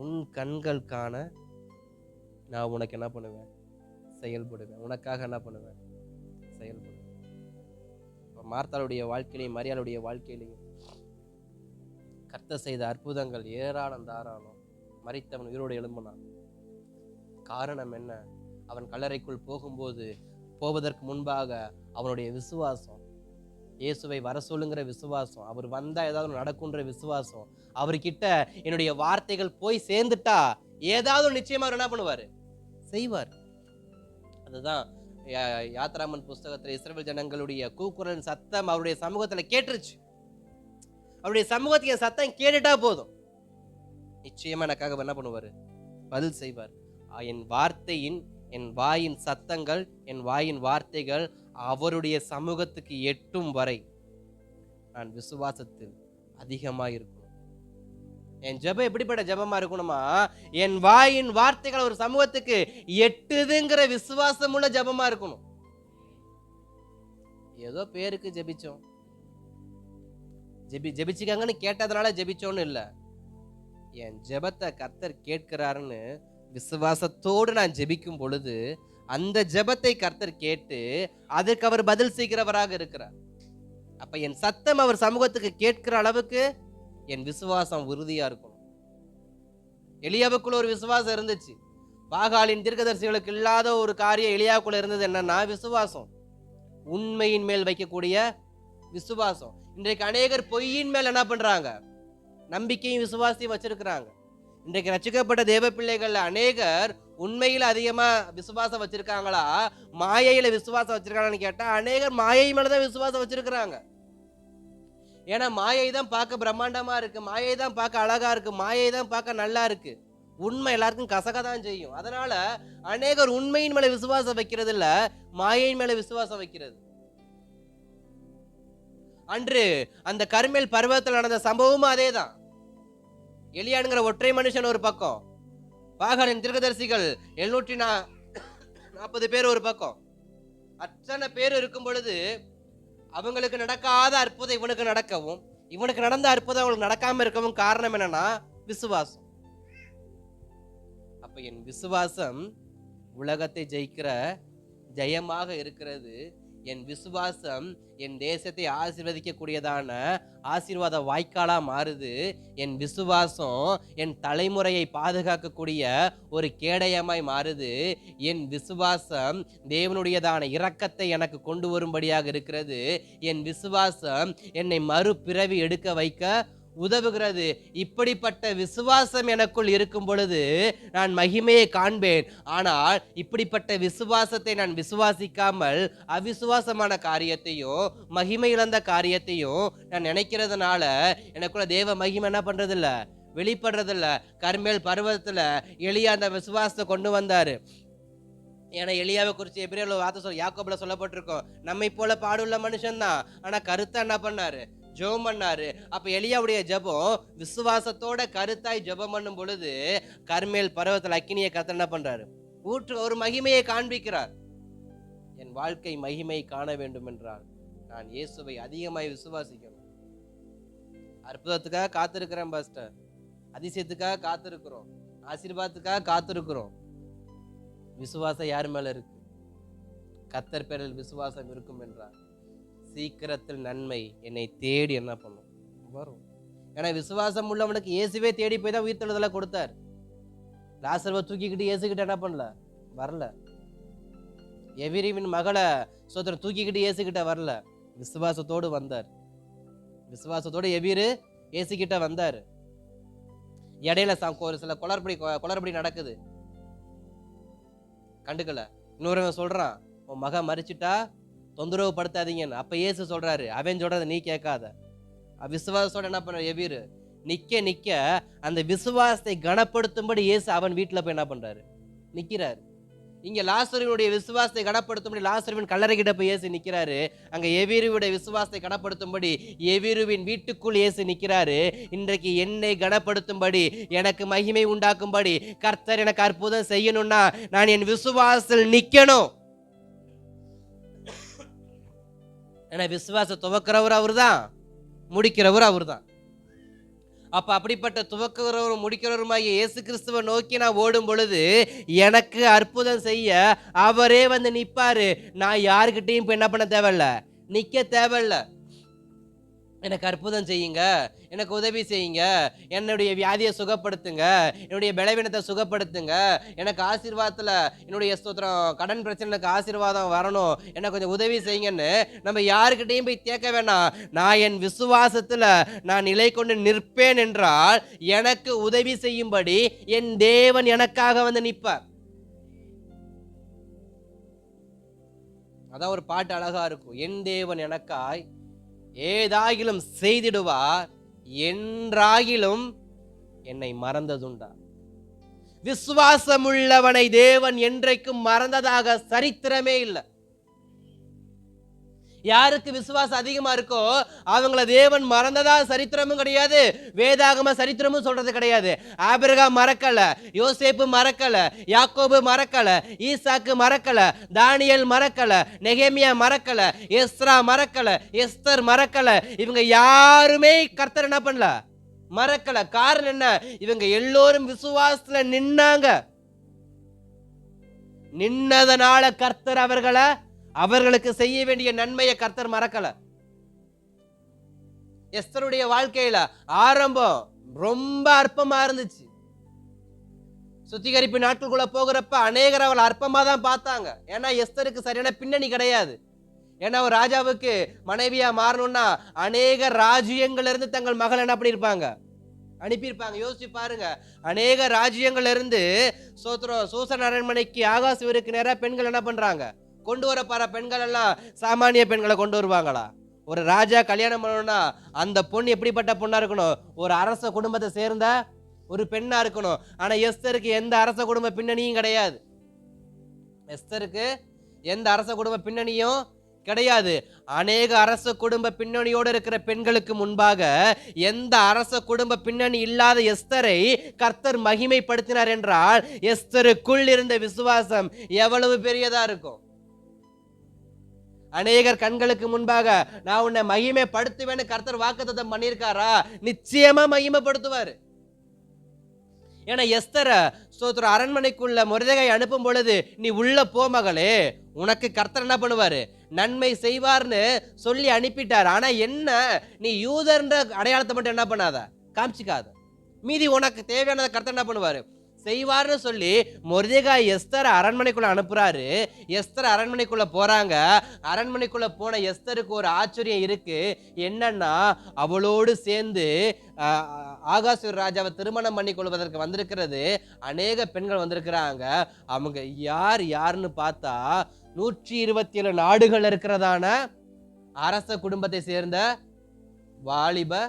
உன் கண்கள் காண நான் உனக்கு என்ன பண்ணுவேன், செயல்படுவேன். உனக்காக என்ன பண்ணுவேன், செயல்படுவேன். மார்த்தாளுடைய வாழ்க்கையிலையும் மரியாளுடைய வாழ்க்கையிலையும் கர்த்தர் செய்த அற்புதங்கள் ஏராளம் தாராளம். மரித்தவன் உயிரோடு எழும்பினான். காரணம் என்ன? அவன் கல்லறைக்குள் போவதற்கு முன்பாக அவனுடைய விசுவாசம், இயேசுவை வர சொல்லுங்கிற விசுவாசம், அவர் வந்தா ஏதாவது நடக்கும்ன்ற விசுவாசம், அவர்கிட்ட என்னுடைய வார்த்தைகள் போய் சேர்ந்துட்டா ஏதாவது நிச்சயமா அவர் என்ன பண்ணுவாரு, செய்வார். அதுதான் யாத்ராமன் புஸ்தகத்துல இஸ்ரவேல் ஜனங்களுடைய கூக்குரலின் சத்தம் அவருடைய சமூகத்துல கேட்டுருச்சு. அவருடைய சமூகத்துக்கு என் சத்தம் கேட்டுட்டா போதும், நிச்சயமா எனக்காக என்ன பண்ணுவாரு, பதில் செய்வார். என் வாயின் சத்தங்கள், என் வாயின் வார்த்தைகள் அவருடைய சமூகத்துக்கு எட்டும் வரை நான் விசுவாசத்தில் அதிகமாக இருக்கணும். என் ஜெபம் எப்படிப்பட்ட ஜெபமா இருக்கணுமா? என் வாயின் வார்த்தைகள் ஒரு சமூகத்துக்கு எட்டுதுங்கிற விசுவாசமுள்ள ஜெபமா இருக்கணும். ஏதோ பேருக்கு ஜெபிச்சோம், ஜெபிச்சுக்காங்கன்னு கேட்டதுனால ஜெபிச்சோன்னு இல்லை. என் ஜெபத்தை கர்த்தர் கேட்கிறாருன்னு விசுவாசத்தோடு நான் ஜெபிக்கும் பொழுது அந்த ஜெபத்தை கர்த்தர் கேட்டு அதற்கு அவர் பதில் செய்கிறவராக இருக்கிறார். அப்ப என் சத்தம் அவர் சமூகத்துக்கு கேட்கிற அளவுக்கு என் விசுவாசம் உறுதியா இருக்கணும். எலியாவுக்குள்ள ஒரு விசுவாசம் இருந்துச்சு. பாகாலின் தீர்க்கதரிசிகளுக்கு இல்லாத ஒரு காரியம் எலியாவுக்குள்ள இருந்தது. என்னன்னா விசுவாசம், உண்மையின் மேல் வைக்கக்கூடிய விசுவாசம். இன்றைக்கு அநேகர் பொய்யின் மேல் என்ன பண்றாங்க? நம்பிக்கையும் விசுவாசத்தையும் வச்சிருக்கிறாங்க. இன்றைக்கு ரட்சிக்கப்பட்ட தேவ பிள்ளைகள் அநேகர் உண்மையில அதிகமா விசுவாசம் வச்சிருக்காங்களா, மாயையில விசுவாசம் வச்சிருக்காங்கன்னு கேட்டா அநேகர் மாயை மேலதான் விசுவாசம் வச்சிருக்கிறாங்க. ஏன்னா மாயை தான் பார்க்க பிரம்மாண்டமா இருக்கு, மாயை தான் பார்க்க அழகா இருக்கு, மாயை தான் பார்க்க நல்லா இருக்கு. உண்மை எல்லாருக்கும் கசகதான் செய்யும். அதனால அநேகர் உண்மையின் மேல விசுவாசம் வைக்கிறது இல்ல, மாயையின் மேல விசுவாசம் வைக்கிறது. அன்று அந்த கர்மேல் பர்வதத்தில் நடந்த சம்பவமும் அதேதான். எலியானுங்கிற ஒற்றை மனுஷன் ஒரு பக்கம், பாகாலின் தீர்க்கதரிசிகள் 740 பேர் ஒரு பக்கம். அத்தனை பேர் இருக்கும் பொழுது அவங்களுக்கு நடக்காத அற்புதம் இவனுக்கு நடக்கவும், இவனுக்கு நடந்த அற்புதம் அவங்களுக்கு நடக்காம இருக்கவும் காரணம் என்னன்னா விசுவாசம். அப்ப என் விசுவாசம் உலகத்தை ஜெயிக்கிற ஜெயமாக இருக்கிறது. என் விசுவாசம் என் தேசத்தை ஆசீர்வதிக்கக்கூடியதான ஆசீர்வாத வாய்க்காலா மாறுது. என் விசுவாசம் என் தலைமுறையை பாதுகாக்கக்கூடிய ஒரு கேடயமாய் மாறுது. என் விசுவாசம் தேவனுடையதான இரக்கத்தை எனக்கு கொண்டு வரும்படியாக இருக்கிறது. என் விசுவாசம் என்னை மறுபிறவி எடுக்க வைக்க உதவுகிறது. இப்படிப்பட்ட விசுவாசம் எனக்குள் இருக்கும் பொழுது நான் மகிமையை காண்பேன். ஆனால் இப்படிப்பட்ட விசுவாசத்தை நான் விசுவாசிக்காமல் அவிசுவாசமான காரியத்தையும் மகிமை இழந்த காரியத்தையும் நான் நினைக்கிறதுனால எனக்குள்ள தேவ மகிமை என்ன பண்றதில்ல, வெளிப்படுறதில்ல. கர்மேல் பர்வதத்துல எலியா அந்த விசுவாசத்தை கொண்டு வந்தாரு. ஏன்னா எலியாவை குறித்து எபிரேயர்ல வார்த்தை யாக்கோபுல சொல்லப்பட்டிருக்கோம், நம்மை போல பாடுள்ள மனுஷன் தான், ஆனா கருத்தா என்ன பண்ணாரு, ஜெபம் பண்ணாரு. அப்ப எலியாவுடைய ஜெபம் விசுவாசத்தோட கருத்தாய் ஜெபம் பண்ணும் பொழுது கர்மேல் பர்வதத்தில் அக்கினியை கர்த்தர் என்ன பண்றாரு, ஒரு மகிமையை காண்பிக்கிறார். என் வாழ்க்கை மகிமையை காண வேண்டும் என்றால் நான் இயேசுவை அதிகமாய் விசுவாசிக்கணும். அற்புதத்துக்காக காத்திருக்கிறேன் பாஸ்டர், அதிசயத்துக்காக காத்திருக்கிறோம், ஆசீர்வாதத்துக்காக காத்திருக்கிறோம். விசுவாசம் யார் மேல இருக்கு? கர்த்தர் பேரில் விசுவாசம் இருக்கும் என்றார் சீக்கிரத்தில் நன்மை என்னை தேடி என்ன பண்ணும், வரும். ஏன்னா விசுவாசம் உள்ளவனுக்கு இயேசுவே தேடி போய் தான் உயிர்த்தெழுதலை கொடுத்தார். லாசருவை தூக்கிக்கிட்டு இயேசுகிட்ட என்ன பண்ணல, வரல. எபிரிவின் மகளை சோதரன் தூக்கிக்கிட்டு இயேசுகிட்ட வரல, விசுவாசத்தோடு வந்தார். விசுவாசத்தோடு எபிரு இயேசுகிட்ட வந்தார். இடையில ஒரு சில குளறுபடி நடக்குது, கண்டுக்கல. இன்னொருவன் சொல்றான், உன் மக மறிச்சிட்டா தொந்தரவு படுத்தாதீங்கன்னு. அப்ப இயேசு சொல்றாரு, அவன் சொல்றத நீ கேட்காத. விசுவாசத்தோட என்ன பண்ற எபிரு நிக்க நிக்க அந்த விசுவாசத்தை கனப்படுத்தும்படி இயேசு அவன் வீட்டுல போய் என்ன பண்றாரு, நிக்கிறாரு. இங்க லாசருவினுடைய விசுவாசத்தை கனப்படுத்தும்படி லாசருவின் கல்லறை கிட்ட போய் இயேசு நிக்கிறாரு. அங்க எபிருவுடைய விசுவாசத்தை கனப்படுத்தும்படி எபிருவின் வீட்டுக்குள் இயேசு நிக்கிறாரு. இன்றைக்கு என்னை கனப்படுத்தும்படி, எனக்கு மகிமை உண்டாக்கும்படி கர்த்தர் எனக்கு அற்புதம் செய்யணும்னா நான் என் விசுவாசத்தில் நிக்கணும். ஏன்னா விசுவாச துவக்கிறவர் அவர் தான், முடிக்கிறவர் அவர் தான். அப்ப அப்படிப்பட்ட துவக்கிறவரும் முடிக்கிறவருமாகிய இயேசு கிறிஸ்துவை நோக்கி நான் ஓடும் பொழுது எனக்கு அற்புதம் செய்ய அவரே வந்து நிற்பாரு. நான் யாருக்கிட்டையும் இப்போ என்ன பண்ண தேவையில்ல, நிற்க தேவையில்ல. எனக்கு அற்புதம் செய்யுங்க, எனக்கு உதவி செய்யுங்க, என்னுடைய வியாதியை சுகப்படுத்துங்க, என்னுடைய பலவீனத்தை சுகப்படுத்துங்க, எனக்கு ஆசீர்வாதத்தில் என்னுடைய கடன் பிரச்சனைக்கு ஆசீர்வாதம் வரணும், எனக்கு கொஞ்சம் உதவி செய்யுங்கன்னு நம்ம யாருக்கிட்டையும் போய் கேட்க வேணாம். நான் என் விசுவாசத்தில் நான் நிலை கொண்டு நிற்பேன் என்றால் எனக்கு உதவி செய்யும்படி என் தேவன் எனக்காக வந்து நிற்பார். அதான் ஒரு பாட்டு அழகா இருக்கும், என் தேவன் எனக்காய் ஏதாகிலும் செய்திடுவார், என்றாகிலும் என்னை மறந்ததுண்டா. விசுவாசமுள்ளவனை தேவன் என்றைக்கும் மறந்ததாக சரித்திரமே இல்லை. யாருக்கு விசுவாசம் அதிகமா இருக்கோ அவங்கள தேவன் மறந்ததா சரித்திரமும் கிடையாது, வேதாகம சரித்திரமும் சொல்றது கிடையாது. ஆபிரகாம் மறக்கல, யோசேப்பு மறக்கல, யாக்கோபு மறக்கல, ஈசாக்கு மறக்கல, தானியேல் மறக்கல, நெகேமியா மறக்கல, எஸ்ரா மறக்கல, எஸ்தர் மறக்கல. இவங்க யாருமே கர்த்தர் என்ன பண்ணல, மறக்கல. காரணம் என்ன? இவங்க எல்லோரும் விசுவாசத்துல நின்னாங்க. நின்னதனால கர்த்தர் அவர்களுக்கு செய்ய வேண்டிய நன்மையை கர்த்தர் மறக்கல. எஸ்தருடைய வாழ்க்கையில ஆரம்பம் ரொம்ப அற்பமா இருந்துச்சு. சுத்திகரிப்பு நாட்களுக்குள்ள போகிறப்ப அநேகர் அவள் அற்பமா தான் பார்த்தாங்க. ஏன்னா எஸ்தருக்கு சரியான பின்னணி கிடையாது. ஏன்னா ஒரு ராஜாவுக்கு மனைவியா மாறணும்னா அநேக ராஜ்யங்கள்ல இருந்து தங்கள் மகள் என்ன பண்ணிருப்பாங்க, அனுப்பியிருப்பாங்க. யோசிச்சு பாருங்க, அநேக ராஜ்யங்கள்ல இருந்து சூசன் அரண்மனைக்கு ஆகாசுவருக்கு நேரா பெண்கள் என்ன பண்றாங்க, கொண்டு வர பாரு. பெண்கள் எல்லாம் சாமானிய பெண்களை கொண்டு வருவாங்களா? ஒரு ராஜா கல்யாணம் பண்ணணும்னா அந்த பொண்ணு எப்படிப்பட்ட பொண்ணா இருக்கணும், ஒரு அரச குடும்பத்தை சேர்ந்த ஒரு பெண்ணா இருக்கணும். ஆனா எஸ்தருக்கு எந்த அரச குடும்ப பின்னணியும் கிடையாது. எஸ்தருக்கு எந்த அரச குடும்ப பின்னணியும் கிடையாது. அநேக அரச குடும்ப பின்னணியோடு இருக்கிற பெண்களுக்கு முன்பாக எந்த அரச குடும்ப பின்னணி இல்லாத எஸ்தரை கர்த்தர் மகிமைப்படுத்தினார் என்றால் எஸ்தருக்குள் இருந்த விசுவாசம் எவ்வளவு பெரியதா இருக்கும். அநேகர் கண்களுக்கு முன்பாக நான் உன்னை மகிமைப்படுத்துவேன்னு கர்த்தர் வாக்குத்தத்தம் பண்ணியிருக்காரா? நிச்சயமா மகிமைப்படுத்துவாரு. ஏன்னா எஸ்தர அரண்மனைக்குள்ள மொர்தெகாய் அனுப்பும் பொழுது நீ உள்ள போ மகளே, உனக்கு கர்த்தர் என்ன பண்ணுவாரு, நன்மை செய்வார்னு சொல்லி அனுப்பிட்டார். ஆனா என்ன, நீ யூதர்ன்ற அடையாளத்தை மட்டும் என்ன பண்ணாத, காமிச்சிக்காத. மீதி உனக்கு தேவையானதை கர்த்தர் என்ன பண்ணுவாரு, செய்வார்னு சொல்லி மொர்தெகாய் எஸ்தர் அரண்மனைக்குள்ள அனுப்புறாரு. எஸ்தர் அரண்மனைக்குள்ள போறாங்க. அரண்மனைக்குள்ள போன எஸ்தருக்கு ஒரு ஆச்சரியம் இருக்கு. என்னன்னா, அவளோடு சேர்ந்து ஆகாசுவர் ராஜாவை திருமணம் பண்ணி கொள்வதற்கு வந்திருக்கிறது அநேக பெண்கள் வந்திருக்கிறாங்க. அவங்க யாருன்னு பார்த்தா 127 நாடுகள் இருக்கிறதான அரச குடும்பத்தை சேர்ந்த வாலிப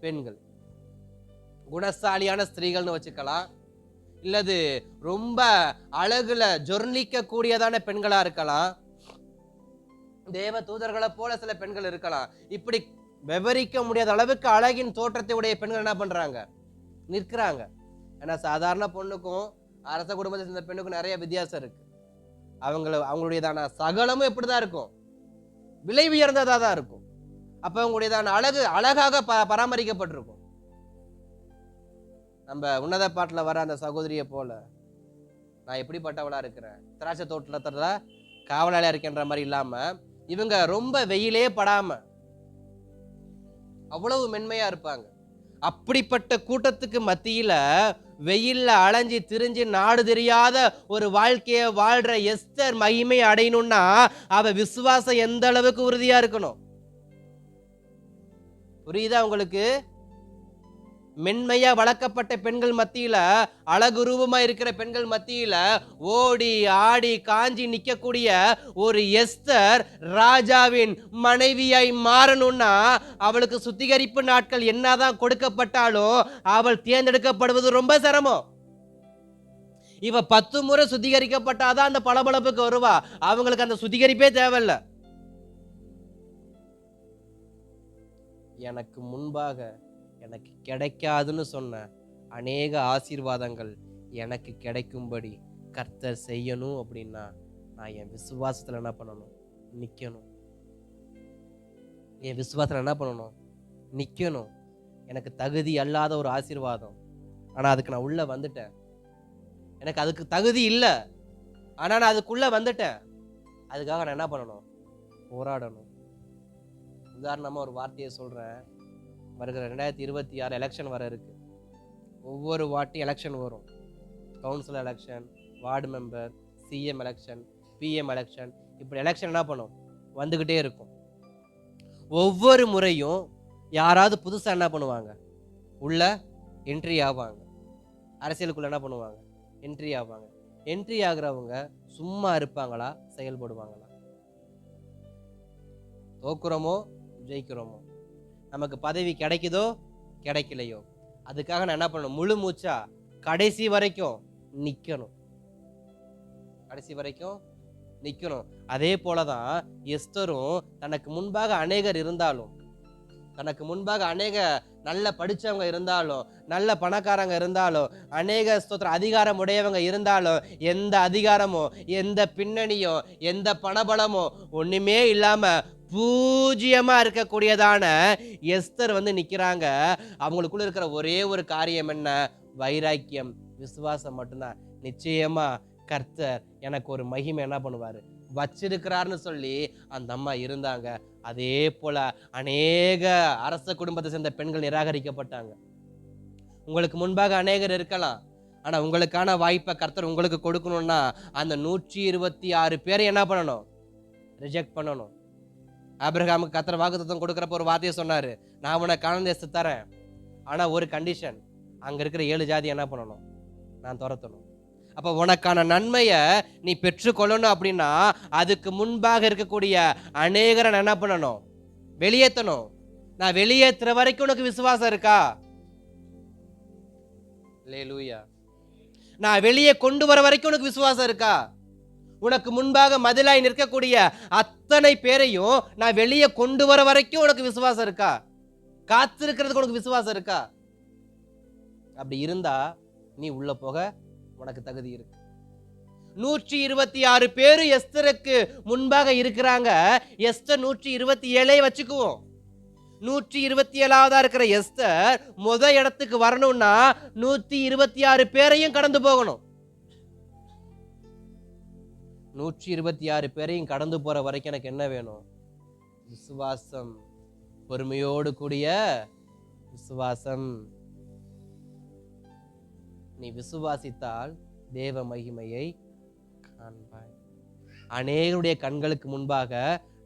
பெண்கள், குணசாலியான ஸ்திரீகள்னு வச்சுக்கலாம், இல்லது ரொம்ப அழகுல ஜொர்ணிக்க கூடியதான பெண்களா இருக்கலாம், தேவ தூதர்களை போல சில பெண்கள் இருக்கலாம். இப்படி விவரிக்க முடியாத அளவுக்கு அழகின் தோற்றத்தை உடைய பெண்கள் என்ன பண்றாங்க, நிற்கிறாங்க. ஏன்னா சாதாரண பொண்ணுக்கும் அரச குடும்பத்தை சேர்ந்த பெண்ணுக்கும் நிறைய வித்தியாசம் இருக்கு. அவங்களுடையதான சகலமும் எப்படிதான் இருக்கும், விலை உயர்ந்ததா தான் இருக்கும். அப்ப அவங்களுடையதான அழகாக பராமரிக்கப்பட்டிருக்கும். நம்ம உன்னத பாட்டுல வர அந்த சகோதரியை போல நான் எப்படிப்பட்டவளா இருக்கிறேன், திராட்சை தோட்டத்துல காவலாளியா இருக்கின்ற மாதிரி இல்லாம இவங்க ரொம்ப வெயிலே படாம அவ்வளவு மென்மையா இருப்பாங்க. அப்படிப்பட்ட கூட்டத்துக்கு மத்தியில வெயில்ல அலைஞ்சி திரிஞ்சு நாடு தெரியாத ஒரு வாழ்க்கைய வாழ்ற எஸ்தர் மகிமை அடையணும்னா அவ விசுவாசம் எந்த அளவுக்கு உறுதியா இருக்கணும். புரியுதா உங்களுக்கு? மென்மையா வளர்க்கப்பட்ட பெண்கள் மத்தியில, அழகு ரூபமா இருக்கிற பெண்கள் மத்தியில ஓடி ஆடி காஞ்சி நிக்கக்கூடிய ஒரு எஸ்தர் ராஜாவின் மனைவியாய் மாறணும்னா அவளுக்கு சுத்திகரிப்பு நாட்கள் என்னதான் கொடுக்கப்பட்டாலும் அவள் தேர்ந்தெடுக்கப்படுவது ரொம்ப சிரமம். இவ 10 முறை சுத்திகரிக்கப்பட்டாதான் அந்த பளபளப்புக்கு வருவா. அவங்களுக்கு அந்த சுத்திகரிப்பே தேவையில்ல. எனக்கு முன்பாக எனக்கு கிடைக்காதுன்னு சொன்ன அநேக ஆசீர்வாதங்கள் எனக்கு கிடைக்கும்படி கர்த்தர் செய்யணும் அப்படின்னா நான் என் விசுவாசத்துல என்ன பண்ணணும், நிக்கணும். என் விசுவாசத்துல என்ன பண்ணணும், நிக்கணும். எனக்கு தகுதி அல்லாத ஒரு ஆசீர்வாதம், ஆனா அதுக்கு நான் உள்ள வந்துட்டேன். எனக்கு அதுக்கு தகுதி இல்லை, ஆனா நான் அதுக்குள்ள வந்துட்டேன். அதுக்காக நான் என்ன பண்ணணும், போராடணும். உதாரணமா ஒரு வார்த்தையை சொல்றேன். வருகிற 2026 எலெக்ஷன் வர இருக்கு. ஒவ்வொரு வாட்டியும் எலெக்ஷன் வரும். Council election, ward member, CM election, PM election, இப்படி எலெக்ஷன் என்ன பண்ணும், வந்துக்கிட்டே இருக்கும். ஒவ்வொரு முறையும் யாராவது புதுசாக என்ன பண்ணுவாங்க, உள்ள என்ட்ரி ஆவாங்க. அரசியலுக்குள்ள என்ன பண்ணுவாங்க, என்ட்ரி ஆவாங்க. என்ட்ரி ஆகுறவங்க சும்மா இருப்பாங்களா, செயல்படுவாங்களா? தோக்குறோமோ ஜெயிக்கிறோமோ, நமக்கு பதவி கிடைக்குதோ கிடைக்கலையோ, அதுக்காக நான் என்ன பண்ணணும், முழு மூச்சா கடைசி வரைக்கும் நிக்கணும். கடைசி வரைக்கும் நிக்கணும். அதே போலதான் எஸ்தரும் தனக்கு முன்பாக அநேகர் இருந்தாலும், தனக்கு முன்பாக அநேக நல்ல படிச்சவங்க இருந்தாலும், நல்ல பணக்காரங்க இருந்தாலும், அநேக ஸ்தோத்திரம் அதிகாரம் உடையவங்க இருந்தாலும், எந்த அதிகாரமோ எந்த பின்னணியோ எந்த பணபலமோ ஒண்ணுமே இல்லாம பூஜ்யமா இருக்கக்கூடியதான எஸ்தர் நிக்கிறாங்க. அவங்களுக்குள்ள இருக்கிற ஒரே ஒரு காரியம் என்ன? வைராக்கியம், விசுவாசம் மட்டும்தான். நிச்சயமா கர்த்தர் எனக்கு ஒரு மகிமை என்ன பண்ணுவாரு வச்சிருக்கிறார்னு சொல்லி அந்த அம்மா இருந்தாங்க. அதே போல அநேக அரச குடும்பத்தை சேர்ந்த பெண்கள் நிராகரிக்கப்பட்டாங்க. உங்களுக்கு முன்பாக அநேகர் இருக்கலாம், ஆனா உங்களுக்கான வாய்ப்பை கர்த்தர் உங்களுக்கு கொடுக்கணும்னா அந்த 126 பேரை என்ன பண்ணணும்? ரிஜெக்ட் பண்ணணும். ஆபிரகாமுக்கு கர்த்தர் வாக்குத்தத்தம் கொடுக்கிறப்ப ஒரு வார்த்தையை சொன்னாரு, நான் உனக்கு கானான் தேசத்தை தரேன், ஆனா ஒரு கண்டிஷன், அங்க இருக்கிற 7 ஜாதி என்ன பண்ணணும்? நான் துரத்தணும். அப்ப உனக்கான நன்மையை நீ பெற்றுக்கொள்ளணும் அப்படின்னா அதுக்கு முன்பாக இருக்கக்கூடிய அநேகரை என்ன பண்ணணும்? வெளியேற்றணும். நான் வெளியேற்றுற வரைக்கும் உனக்கு விசுவாசம் இருக்கா? அல்லேலூயா. நான் வெளியே கொண்டு வர வரைக்கும் உனக்கு விசுவாசம் இருக்கா? உனக்கு முன்பாக மதிலாய் நிற்கக்கூடிய அத்தனை பேரையும் நான் வெளியே கொண்டு வர வரைக்கும் உனக்கு விசுவாசம் இருக்கா? காத்திருக்கிறதுக்கு உனக்கு விசுவாசம் இருக்கா? அப்படி இருந்தா நீ உள்ள போக உனக்கு தகுதி இருக்கு. 126 பேரு எஸ்தருக்கு முன்பாக இருக்கிறாங்க. எஸ்தர் 127 வச்சுக்குவோம். 127ஆவதா இருக்கிற எஸ்தர் முத இடத்துக்கு வரணும்னா 126 பேரையும் கடந்து போகணும். 126 பேரையும் கடந்து போற வரைக்கும் எனக்கு என்ன வேணும்? விசுவாசம், பொறுமையோடு கூடிய விசுவாசம். நீ விசுவாசித்தால் தேவ மகிமையை காண்பாய். அநேகருடைய கண்களுக்கு முன்பாக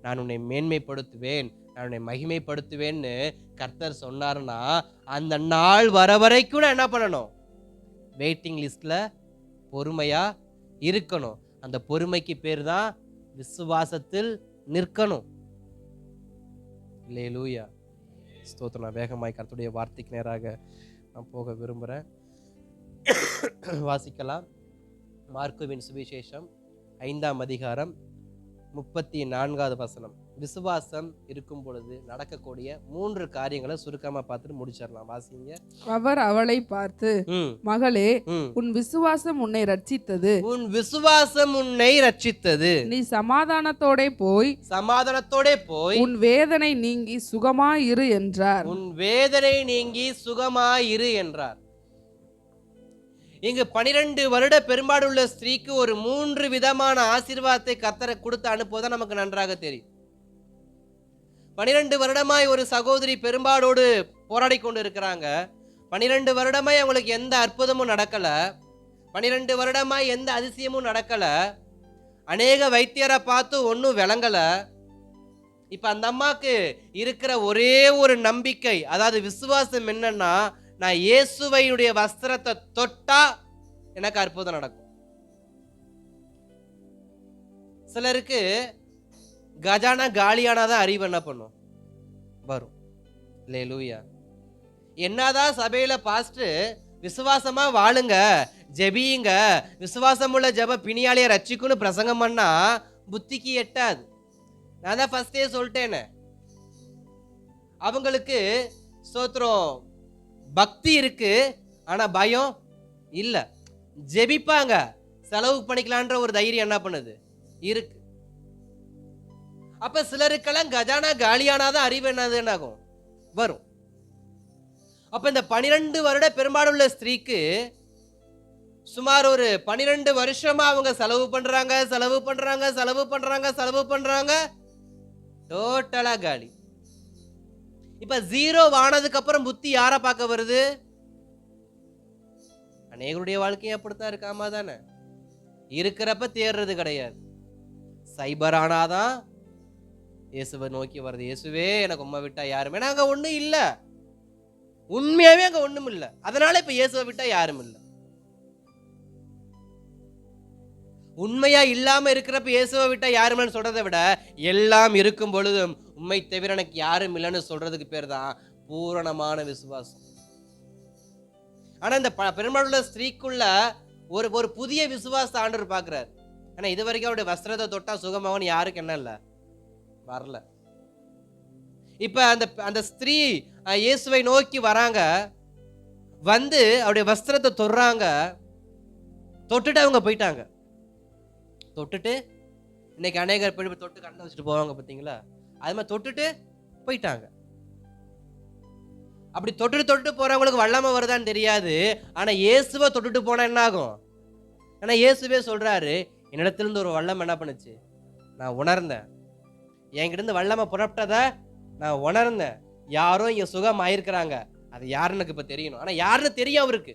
நான் உன்னை மேன்மைப்படுத்துவேன், நான் உன்னை மகிமைப்படுத்துவேன்னு கர்த்தர் சொன்னார்னா அந்த நாள் வர வரைக்கும் நான் என்ன பண்ணணும்? வெயிட்டிங் லிஸ்ட்ல பொறுமையா இருக்கணும். அந்த பொறுமைக்கு பேர் தான் விசுவாசத்தில் நிற்கணும். அல்லேலூயா. ஸ்தோத்திரம். நான் வேகமாய் கர்த்தருடைய வார்த்தைக்கு நேராக நான் போக விரும்புகிறேன். வாசிக்கலாம். மார்க்குவின் சுவிசேஷம் 5ஆம் அதிகாரம் 34வது வசனம். விசுவாசம் இருக்கும் பொழுது நடக்கக்கூடிய 3 காரியங்களை சுருக்கமா பார்த்துட்டு முடிச்சிடலாம். வாசிங்க. அவர் அவளை பார்த்து, மகளே, உன் விசுவாசம் உன்னை ரட்சித்தது, உன் விசுவாசம் உன்னை ரட்சித்தது, நீ சமாதானத்தோட போய் உன் வேதனை நீங்கி சுகமாயிரு என்றார். உன் வேதனை நீங்கி சுகமாயிரு என்றார். இங்கு 12 வருட பெரும்பாடுள்ள ஸ்திரீக்கு ஒரு 3 விதமான ஆசீர்வாதத்தை கர்த்தர் கொடுத்து அனுப்புவதா நமக்கு நன்றாக தெரியும். 12 வருடமாய் ஒரு சகோதரி பெரும்பாடோடு போராடி கொண்டு இருக்கிறாங்க. 12 வருடமாய் அவங்களுக்கு எந்த அற்புதமும் நடக்கல. 12 வருடமாய் எந்த அதிசயமும் நடக்கல. அநேக வைத்தியரை பார்த்து ஒன்றும் விளங்கல. இப்ப அந்த அம்மாக்கு இருக்கிற ஒரே ஒரு நம்பிக்கை, அதாவது விசுவாசம் என்னன்னா, நான் இயேசுவையுடைய வஸ்திரத்தை தொட்டா எனக்கு அற்புதம் நடக்கும். சிலருக்கு கஜானா காலியானாதான் அறிவு என்ன பண்ணும்? வரும். அல்லேலூயா. என்னதான் சபையில பாஸ்டர் விசுவாசமா வாழுங்க, ஜெபியுங்க, விசுவாசமுள்ள ஜெப பிணியாளிய ரட்சிக்குன்னு பிரசங்கம் பண்ணா புத்திக்கு எட்டாது. நான் தான் ஃபர்ஸ்டே சொல்லிட்டேனே, அவங்களுக்கு ஸ்தோத்திரம் பக்தி இருக்கு, ஆனா பயம் இல்ல. ஜெபிப்பாங்க, செலவு பண்ணிக்கலான்ற ஒரு தைரியம் என்ன பண்ணுது? இருக்கு. அப்ப சிலருக்கெல்லாம் கஜானா காலியானாதான் அறிவு என்ன ஆகும்? வரும். அப்ப இந்த 12 வருட பெரும்பாடுள்ள ஸ்திரீக்கு சுமார் ஒரு 12 வருஷமா அவங்க செலவு பண்றாங்க, டோட்டலா காலி. இப்ப 0 ஆனதுக்கு அப்புறம் புத்தி யாரை பார்க்க வருது? அநேகருடைய வாழ்க்கையும் அப்படித்தான் இருக்காம தானே? இருக்கிறப்ப தேடுறது கிடையாது. சைபர் ஆனாதான் இயேசுவை நோக்கி வருது. இயேசுவே எனக்கு உம்மை விட்டா யாருமே, அங்க ஒண்ணும் இல்ல, உண்மையாவே அங்க ஒண்ணும் இல்ல, அதனால இப்ப இயேசுவை விட்டா யாரும் இல்ல. உண்மையா இல்லாம இருக்கிறப்ப இயேசுவை விட்டா யாருமே சொல்றதை விட, எல்லாம் இருக்கும் பொழுதும் உண்மை தவிர எனக்கு யாரும் இல்லைன்னு சொல்றதுக்கு பேர் தான் பூரணமான விசுவாசம். ஆனா இந்த பெரும்பாலுள்ள ஸ்திரீக்குள்ள ஒரு புதிய விசுவாச ஆண்டவர் பார்க்கிறார். ஆனா இது வரைக்கும் அவருடைய வஸ்திரத்தை தொட்டா சுகமாகன்னு யாருக்கு என்ன இல்லை, வரல. இப்ப அந்த ஸ்திரீ இயேசுவை நோக்கி வராங்க, வந்து அவருடைய வஸ்திரத்தை தொடுறாங்க, தொட்டுட்டு அவங்க போயிட்டாங்க. தொட்டுட்டு இன்னைக்கு அநேகர் போய் தொட்டு கண்ணை வச்சுட்டு போவாங்க பார்த்தீங்களா, அது மாதிரி தொட்டுட்டு போயிட்டாங்க. அப்படி தொட்டுட்டு போறவங்களுக்கு வல்லமை வருதான்னு தெரியாது. ஆனா இயேசுவை தொட்டுட்டு போனா என்ன ஆகும்? ஆனா இயேசுவே சொல்றாரு, என்னிடத்திலிருந்து ஒரு வல்லமை என்ன பண்ணுச்சு, நான் உணர்ந்தேன். என்கிட்ட இருந்து வல்லமை புறப்பட்டதை நான் உணர்ந்தேன். யாரோ இங்க சுகம் ஆயிருக்கிறாங்க, அது யாருன்னு எனக்கு இப்ப தெரியணும். ஆனா யாருன்னு தெரியும் அவருக்கு.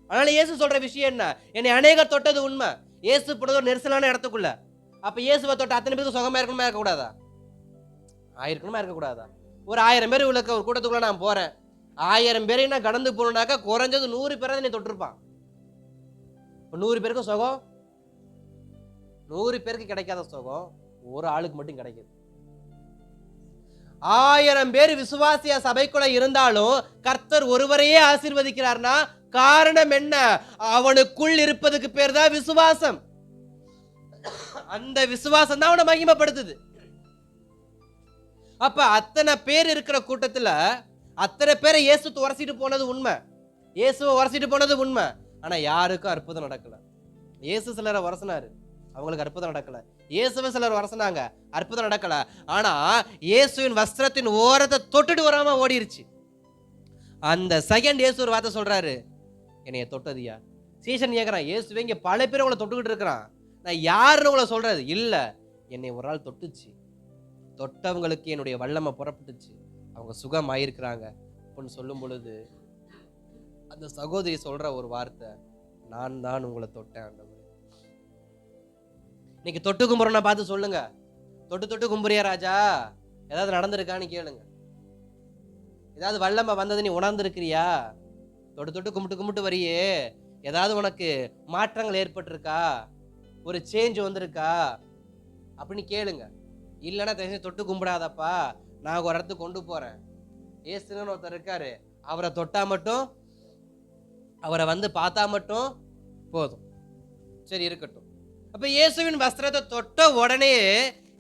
அதனால இயேசு சொல்ற விஷயம் என்ன, என்னை அநேகர் தொட்டது உண்மை. இயேசு போனது ஒரு நெரிசலான இடத்துக்குள்ள. அப்ப இயேசுவை தொட்ட அத்தனை பேருக்கு சுகமா இருக்கணுமா இருக்கக்கூடாதா? ஆயிருக்கணுமா இருக்கக்கூடாதா? ஒரு 1000 பேர் உள்ள ஒரு கூட்டத்துக்குள்ள நான் போறேன், 1000 பேரையும் நான் கடந்து போனாக்கா குறைஞ்சது 100 பேரை நீ தொட்டிருப்பான். 100 பேருக்கு சுகம், 100 பேருக்கு கிடைக்காத சுகம் ஒரு ஆளுக்கு மட்டும் கிடைக்குது. 1000 பேர் விசுவாசிய சபைக்குள்ள இருந்தாலும் கர்த்தர் ஒருவரையே ஆசீர்வதிக்கிறார்னா காரணம் என்ன? அவனுக்குள் இருப்பதுக்கு பேர் தான் விசுவாசம். அந்த விசுவாசம் தான் அவனை மகிமைப்படுத்துது. அப்ப அத்தனை பேர் இருக்கிற கூட்டத்துல அத்தனை பேரை இயேசு உரசிட்டு போனது உண்மை, இயேசுவை உரசிட்டு போனது உண்மை. ஆனா யாருக்கும் அற்புதம் நடக்கல. இயேசு சிலரை உரசினாரு, அவங்களுக்கு அற்புதம் நடக்கல. இயேசுவை சிலர் வரசனாங்க, அற்புதம் நடக்கல. ஆனா இயேசுவின் வஸ்திரத்தின் ஓரத்தை தொட்டுட்டு வராம ஓடிருச்சு. அந்த செகண்ட் இயேசு ஒரு வார்த்தை சொல்றாரு, என்னைய தொட்டதியா? சீசன் கேட்கறான், இயேசுவே இங்க பல பேர் உங்களை தொட்டுக்கிட்டு இருக்கிறான், நான் யாருன்னு உங்களை சொல்றது இல்ல, என்னை ஒரு ஆள் தொட்டுச்சு, தொட்டவங்களுக்கு என்னுடைய வல்லமை புறப்பட்டுச்சு, அவங்க சுகம் ஆயிருக்கிறாங்க அப்படின்னு சொல்லும் பொழுது அந்த சகோதரி சொல்ற ஒரு வார்த்தை, நான் தான் உங்களை தொட்டேன் ஆண்டவரே. இன்னைக்கு தொட்டு கும்புறோன்னா பார்த்து சொல்லுங்க, தொட்டு கும்புறியா ராஜா? ஏதாவது நடந்திருக்கான்னு கேளுங்க. ஏதாவது வல்லமை வந்தது நீ உணர்ந்திருக்கிறியா? தொட்டு கும்பிட்டு வரியே, ஏதாவது உனக்கு மாற்றங்கள் ஏற்பட்டிருக்கா, ஒரு சேஞ்ச் வந்திருக்கா அப்படின்னு கேளுங்க. இல்லைன்னா தெரிஞ்சு தொட்டு கும்பிடாதப்பா, நான் ஒரு இடத்துக்கு கொண்டு போறேன், ஏசுன்னு ஒருத்தர் இருக்காரு, அவரை தொட்டா மட்டும், அவரை வந்து பார்த்தா மட்டும் போதும், சரி இருக்கட்டும். அப்ப இயேசுவின் வஸ்திரத்தை தொட்ட உடனே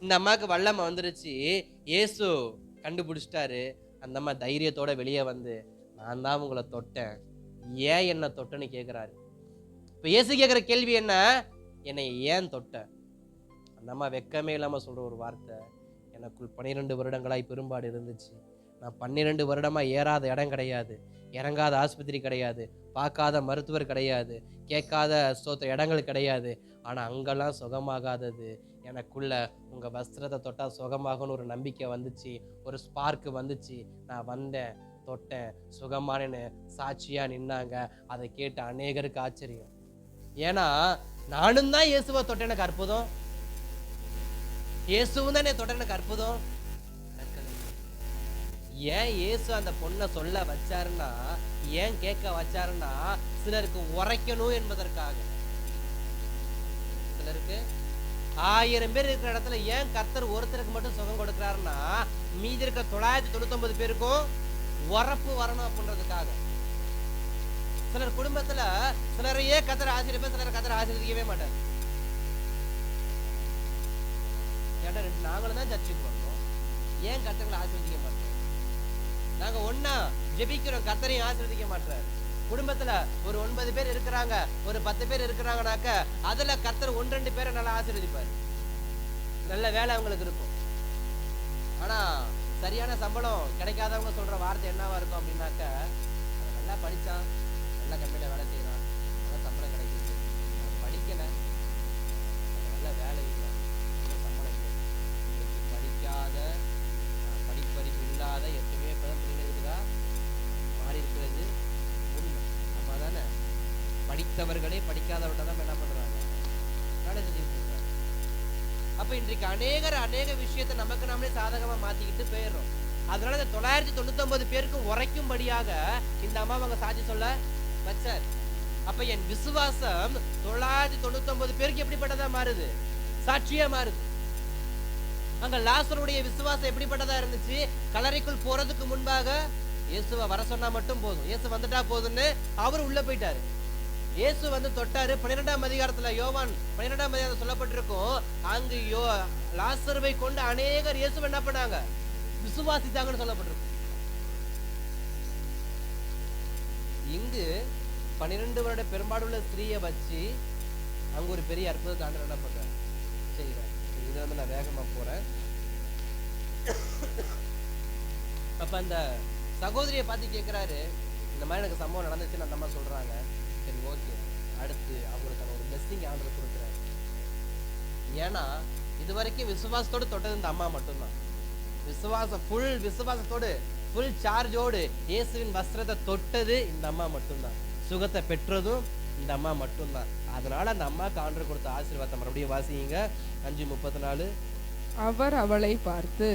இந்த அம்மாவுக்கு வல்லமை வந்துருச்சு. இயேசு கண்டுபிடிச்சிட்டாரு. அந்த அம்மா தைரியத்தோட வெளியே வந்து, நான் தான் உங்களை தொட்டேன், ஏன் என்ன தொட்டன்னு கேட்கிறாரு. இப்ப இயேசு கேட்கிற கேள்வி என்ன, என்னை ஏன் தொட்ட? அந்த அம்மா வெக்கமே இல்லாம சொல்ற ஒரு வார்த்தை, எனக்குள் 12 வருடங்களாய் பெரும்பாடு இருந்துச்சு, நான் 12 வருடமா ஏறாத இடம் கிடையாது, இறங்காத ஆஸ்பத்திரி கிடையாது, பார்க்காத மருத்துவர் கிடையாது, கேட்காத இடங்கள் கிடையாது, ஆனா அங்கெல்லாம் சுகமாகாதது எனக்குள்ள உங்க வஸ்திரத்தை தொட்டா சுகமாகும்னு ஒரு நம்பிக்கை வந்துச்சு, ஒரு ஸ்பார்க் வந்துச்சு, நான் வந்தேன், தொட்டேன், சுகமானேன்னு சாட்சியா நின்னாங்க. அதை கேட்டு அநேகருக்கு ஆச்சரியம். ஏன்னா நானும் தான் இயேசுவை தொட்டேன், எனக்கு அற்புதம், இயேசுவும் தான் தொட்ட எனக்கு அற்புதம். ஏன் இயேசு அந்த பொண்ணை சொல்ல வச்சாருன்னா, ஏன் கேட்க வச்சாருன்னா, சிலருக்கு உரைக்கணும் என்பதற்காக. சிலருக்கு 1000 பேர் இருக்கிற இடத்துல ஏன் கர்த்தர் ஒருத்தருக்கு மட்டும் சுகம் கொடுக்கிறாருன்னா, மீதி இருக்க 999 பேருக்கும் உரப்பு வரணும் அப்படின்றதுக்காக. சிலர் குடும்பத்துல சிலரையே கர்த்தர் ஆசீர்வதிப்பார், சிலர் கர்த்தர் ஆசீர்வதிக்கவே மாட்டார். ஏன்னா நாங்களும் தான் சர்ச்சுக்கு வந்தோம், ஏன் கர்த்தர்களை ஆசீர்வதிக்க மாட்டோம்? நாங்க ஒன்னா ஜெபிக்கிறோம், கர்த்தரையும் ஆசீர்வதிக்க மாட்டார். குடும்பத்துல ஒரு 9 பேர் இருக்கிறாங்க, ஒரு 10 பேர் இருக்கிறாங்கனாக்க அதுல கர்த்தர் 1-2 பேரை நல்லா ஆசீர்வதிப்பார், நல்ல வேலை அவங்களுக்கு இருக்கும். ஆனா சரியான சம்பளம் கிடைக்காதவங்க சொல்ற வார்த்தை என்னவா இருக்கும் அப்படின்னாக்க, நல்லா படிச்சான், நல்ல கம்பெனியில வேலை செய்யறான், நல்ல சம்பளம் கிடைக்குது, படிக்கல, நல்ல வேலை இல்லை, நல்ல சம்பளம் இல்லை. படிக்காத, படிப்பறிவு இல்லாத எத்தனையோ பிள்ளைங்களுக்குதா மாறி இருக்கிறது உண்மை. நம்ம தானே படித்தவர்களே படிக்காதவர்கிட்ட தான் என்ன பண்றாங்க, வேலை செஞ்சுட்டு இருக்காங்க. அப்ப இன்றைக்கு அநேக விஷயத்தை நமக்கு நாமளே சாதகமா மாத்திக்கிட்டு போயிடுறோம். அதனால இந்த 999 பேருக்கு உரைக்கும்படியாக இந்த அம்மா அவங்க சாட்சி சொல்ல வச்சார். அப்ப என் விசுவாசம் 999 பேருக்கு எப்படிப்பட்டதா மாறுது, சாட்சியா மாறுது. அங்க லாசருடைய விசுவாசம் எப்படிப்பட்டதா இருந்துச்சு, கல்லறைக்குள் போறதுக்கு முன்பாக இயேசுவை வர சொன்னா மட்டும் போதும், இயேசு வந்துட்டா போதும்னு அவர் உள்ள போயிட்டாரு. இயேசு வந்து தொட்டாரு. 12ஆம் அதிகாரத்துல, யோவான் 12ஆம் அதிகாரத்துல சொல்லப்பட்டிருக்கும், அங்கு லாசருவை கொண்டு அநேகர் இயேசு என்ன பண்ணாங்க, விசுவாசித்தாங்கன்னு சொல்லப்பட்டிருக்கும். இங்கு 12 வருட பெரும்பாடுள்ள ஸ்திரீயை வச்சு அங்க ஒரு பெரிய அற்புதத்தை ஆண்டவர் என்ன பண்றாரு, செய்யறாரு. இது வந்து நான் வேகமா போறேன். அப்ப அந்த சகோதரியை பார்த்து கேட்கிறாரு, இந்த மாதிரி எனக்கு சம்பவம் நடந்துச்சுன்னு அந்த அம்மா சொல்றாங்க. சரி, ஓகே, அடுத்து அவங்களுக்கு ஒரு பிளெஸிங் ஆண்டவர் கொடுக்குறாரு. ஏன்னா இது வரைக்கும் விசுவாசத்தோடு தொட்டது இந்த அம்மா மட்டும்தான். ஃபுல் விசுவாசத்தோடு, ஃபுல் சார்ஜோடு இயேசுவின் வஸ்திரத்தை தொட்டது இந்த அம்மா மட்டும்தான். சுகத்தை பெற்றதும் இந்த அம்மா மட்டும்தான். அதனால அந்த அம்மாக்கு ஆண்டவர் கொடுத்த ஆசீர்வாதத்தை மறுபடியும் வாசிங்க. 5:34. அவர் அவளை பார்த்து,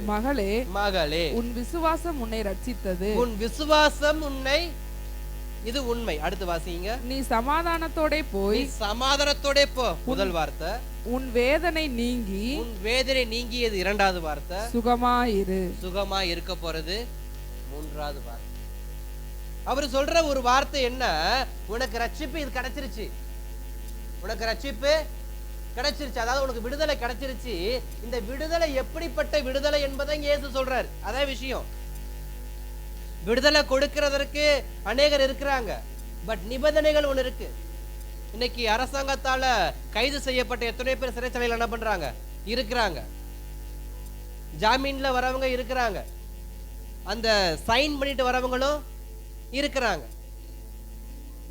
மகளே, மகளே, உன் விசுவாசம் உன்னை ரட்சித்தது. உன் விசுவாசம் உன்னை, இது உண்மை. அடுத்து வாசிங்க. நீ சமாதானத்தோட போய், சமாதானத்தோட போ, முதல் வார்த்தை. உன் வேதனை நீங்கி, உன் வேதனை நீங்கியது இரண்டாவது வார்த்தை. சுகமாயிரு, சுகமா இருக்க போறது மூன்றாவது வார்த்தை. அவர் சொல்ற ஒரு வார்த்தை என்ன, உனக்கு ரட்சிப்பு இது கிடைச்சிருச்சு, உனக்கு ரட்சிப்பு கிடைச்சிருச்சு, அதாவது உனக்கு விடுதலை கிடைச்சிருச்சு. இந்த விடுதலை எப்படிப்பட்ட விடுதலை என்பதை இயேசு சொல்றாரு. அதான் விஷயம். விடுதலை கொடுக்கிறதற்கு அநேகர் இருக்கிறாங்க, பட் நிபந்தனைகள் ஒண்ணு இருக்கு. இன்னைக்கு அரசாங்கத்தால கைது செய்யப்பட்ட எத்தனை பேர் சிறைச்சாலையில் என்ன பண்றாங்க, இருக்கிறாங்க. ஜாமீன்ல வரவங்க இருக்கிறாங்க, அந்த சைன் பண்ணிட்டு வரவங்களும் இருக்கிறாங்க,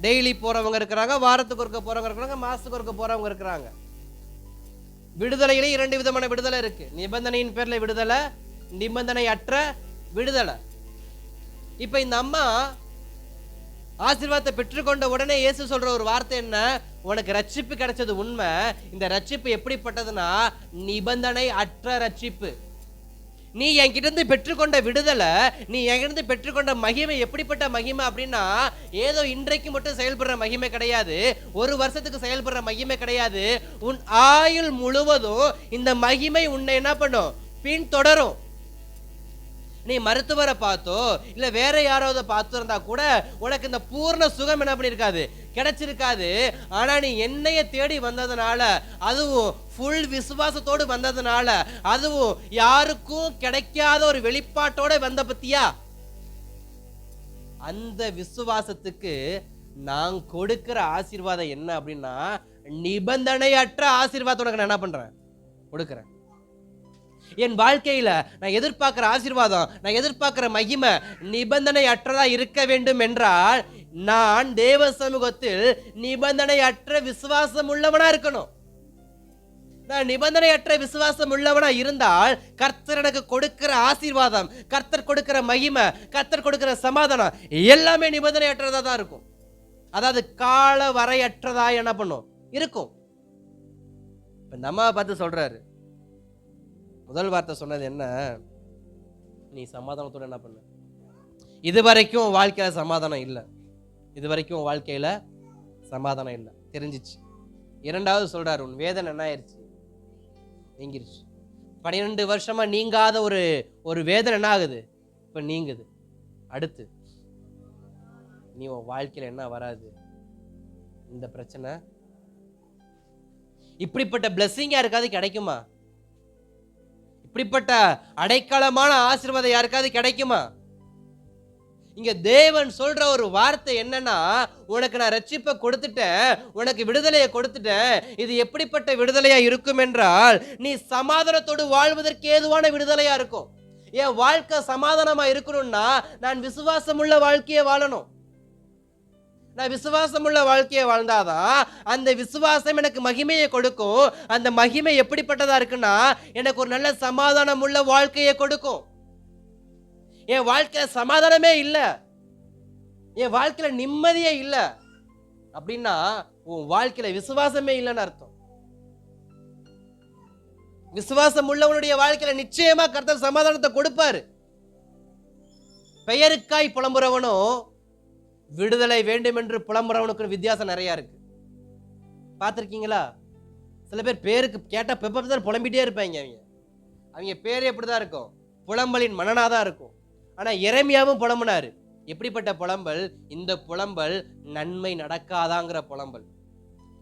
டெய்லி போறவங்க இருக்கிறாங்க, வாரத்துக்கு ஒருக்க போறவங்க இருக்கிறாங்க, மாசத்துக்கு ஒருக்க போறவங்க இருக்கிறாங்க. விடுதலையிலே 2 விதமான விடுதலை இருக்கு. நிபந்தனையின் பேர்ல விடுதலை, நிபந்தனை அற்ற விடுதலை. இப்ப இந்த அம்மா ஆசீர்வாதத்தை பெற்றுக்கொண்ட உடனே இயேசு சொல்ற ஒரு வார்த்தை என்ன, உனக்கு ரட்சிப்பு கிடைச்சது உண்மை. இந்த ரட்சிப்பு எப்படிப்பட்டதுன்னா நிபந்தனை அற்ற ரட்சிப்பு. நீ என்கிட்ட இருந்து பெற்றுக்கொண்ட விடுதலை, நீ என்கிட்ட இருந்து பெற்றுக்கொண்ட மகிமை எப்படிப்பட்ட மகிமை அப்படின்னா, ஏதோ இன்றைக்கு மட்டும் செயல்படுற மகிமை கிடையாது, ஒரு வருஷத்துக்கு செயல்படுற மகிமை கிடையாது. உன் ஆயுள் முழுவதும் இந்த மகிமை உன்னை என்ன பண்ணும், பின்தொடரும். நீ மருத்துவரை பார்த்தோ இல்ல வேற யாராவது பார்த்து இருந்தா கூட உனக்கு இந்த பூர்ண சுகம் என்ன பண்ணிருக்காது, கிடைச்சிருக்காது. ஆனா நீ என்னைய தேடி வந்ததுனால, அதுவும் ஃபுல் விசுவாசத்தோடு வந்ததுனால, அதுவும் யாருக்கும் கிடைக்காத ஒரு வெளிப்பாட்டோட வந்த பத்தியா, அந்த விசுவாசத்துக்கு நான் கொடுக்கிற ஆசீர்வாதம் என்ன அப்படின்னா, நிபந்தனையற்ற ஆசீர்வாதம் உனக்கு நான் என்ன பண்றேன், கொடுக்கிறேன். என் வாழ்க்கையில நான் எதிர்பார்க்கிற ஆசீர்வாதம், நான் எதிர்பார்க்கிற மகிமை நிபந்தனை அற்றதா இருக்க வேண்டும் என்றால், நான் தேவ சமூகத்தில் நிபந்தனை அற்ற விசுவாசம் உள்ளவனா இருக்கணும். நான் நிபந்தனை அற்ற விசுவாசம் உள்ளவனா இருந்தால், கர்த்தர் எனக்கு கொடுக்கிற ஆசீர்வாதம், கர்த்தர் கொடுக்கிற மகிமை, கர்த்தர் கொடுக்கிற சமாதானம் எல்லாமே நிபந்தனை அற்றதா தான் இருக்கும். அதாவது கால வரையற்றதா என்ன பண்ணும், இருக்கும். இந்த அம்மாவை பார்த்து சொல்றாரு, முதல் வார்த்தை சொன்னது என்ன, நீ சமாதானத்தோட என்ன பண்ண. இதுவரைக்கும் வாழ்க்கையில சமாதானம் இல்லை, இதுவரைக்கும் வாழ்க்கையில சமாதானம் இல்லை, தெரிஞ்சிச்சு. இரண்டாவது சொல்றாரு, உன் வேதனை என்ன ஆயிடுச்சு, நீங்கிருச்சு. 12 வருஷமா நீங்காத ஒரு வேதனை என்ன ஆகுது, இப்ப நீங்குது. அடுத்து நீ உன் வாழ்க்கையில என்ன வராது, இந்த பிரச்சனை. இப்படிப்பட்ட பிளெஸிங் யாருக்காவது கிடைக்குமா, இப்படிப்பட்ட அடைக்கலமான ஆசீர்வாதம் யாருக்காவது கிடைக்குமா? இங்க தேவன் சொல்ற ஒரு வார்த்தை என்னன்னா, உனக்கு நான் ரட்சிப்பை கொடுத்துட்டேன், உனக்கு விடுதலையை கொடுத்துட்டேன். இது எப்படிப்பட்ட விடுதலையா இருக்கும் என்றால், நீ சமாதானத்தோடு வாழ்வதற்கு ஏதுவான விடுதலையா இருக்கும். என் வாழ்க்கை சமாதானமா இருக்கணும்னா நான் விசுவாசம் உள்ள வாழ்க்கையை வாழணும். நான் விசுவாசம் உள்ள வாழ்க்கையை வாழ்ந்தாதான் அந்த விசுவாசம் எனக்கு மகிமையை கொடுக்கும். அந்த மகிமை எப்படிப்பட்டதா இருக்குன்னா, எனக்கு ஒரு நல்ல சமாதானம் உள்ள வாழ்க்கையை கொடுக்கும். என் வாழ்க்கையில சமாதானமே இல்லை, என் வாழ்க்கையில நிம்மதியே இல்லை அப்படின்னா, உன் வாழ்க்கையில விசுவாசமே இல்லைன்னு அர்த்தம். விசுவாசம் உள்ளவனுடைய வாழ்க்கையில நிச்சயமா கர்த்தர் சமாதானத்தை கொடுப்பாரு. பெயருக்காய் புலம்புறவனும் விடுதலை வேண்டும் என்று புலம்புறவனுக்கு வித்தியாசம் நிறைய இருக்கு. பார்த்திருக்கீங்களா? சில பேர் பேருக்கு கேட்டா பெப்பதான் புலம்பிட்டே இருப்பாங்க. அவங்க பேரு எப்படிதான் இருக்கும், புலம்பலின் மனனாதான் இருக்கும். ஆனா எரேமியாவும் புலம்புனாரு. எப்படிப்பட்ட புலம்பல்? இந்த புலம்பல் நன்மை நடக்காதாங்கிற புலம்பல்.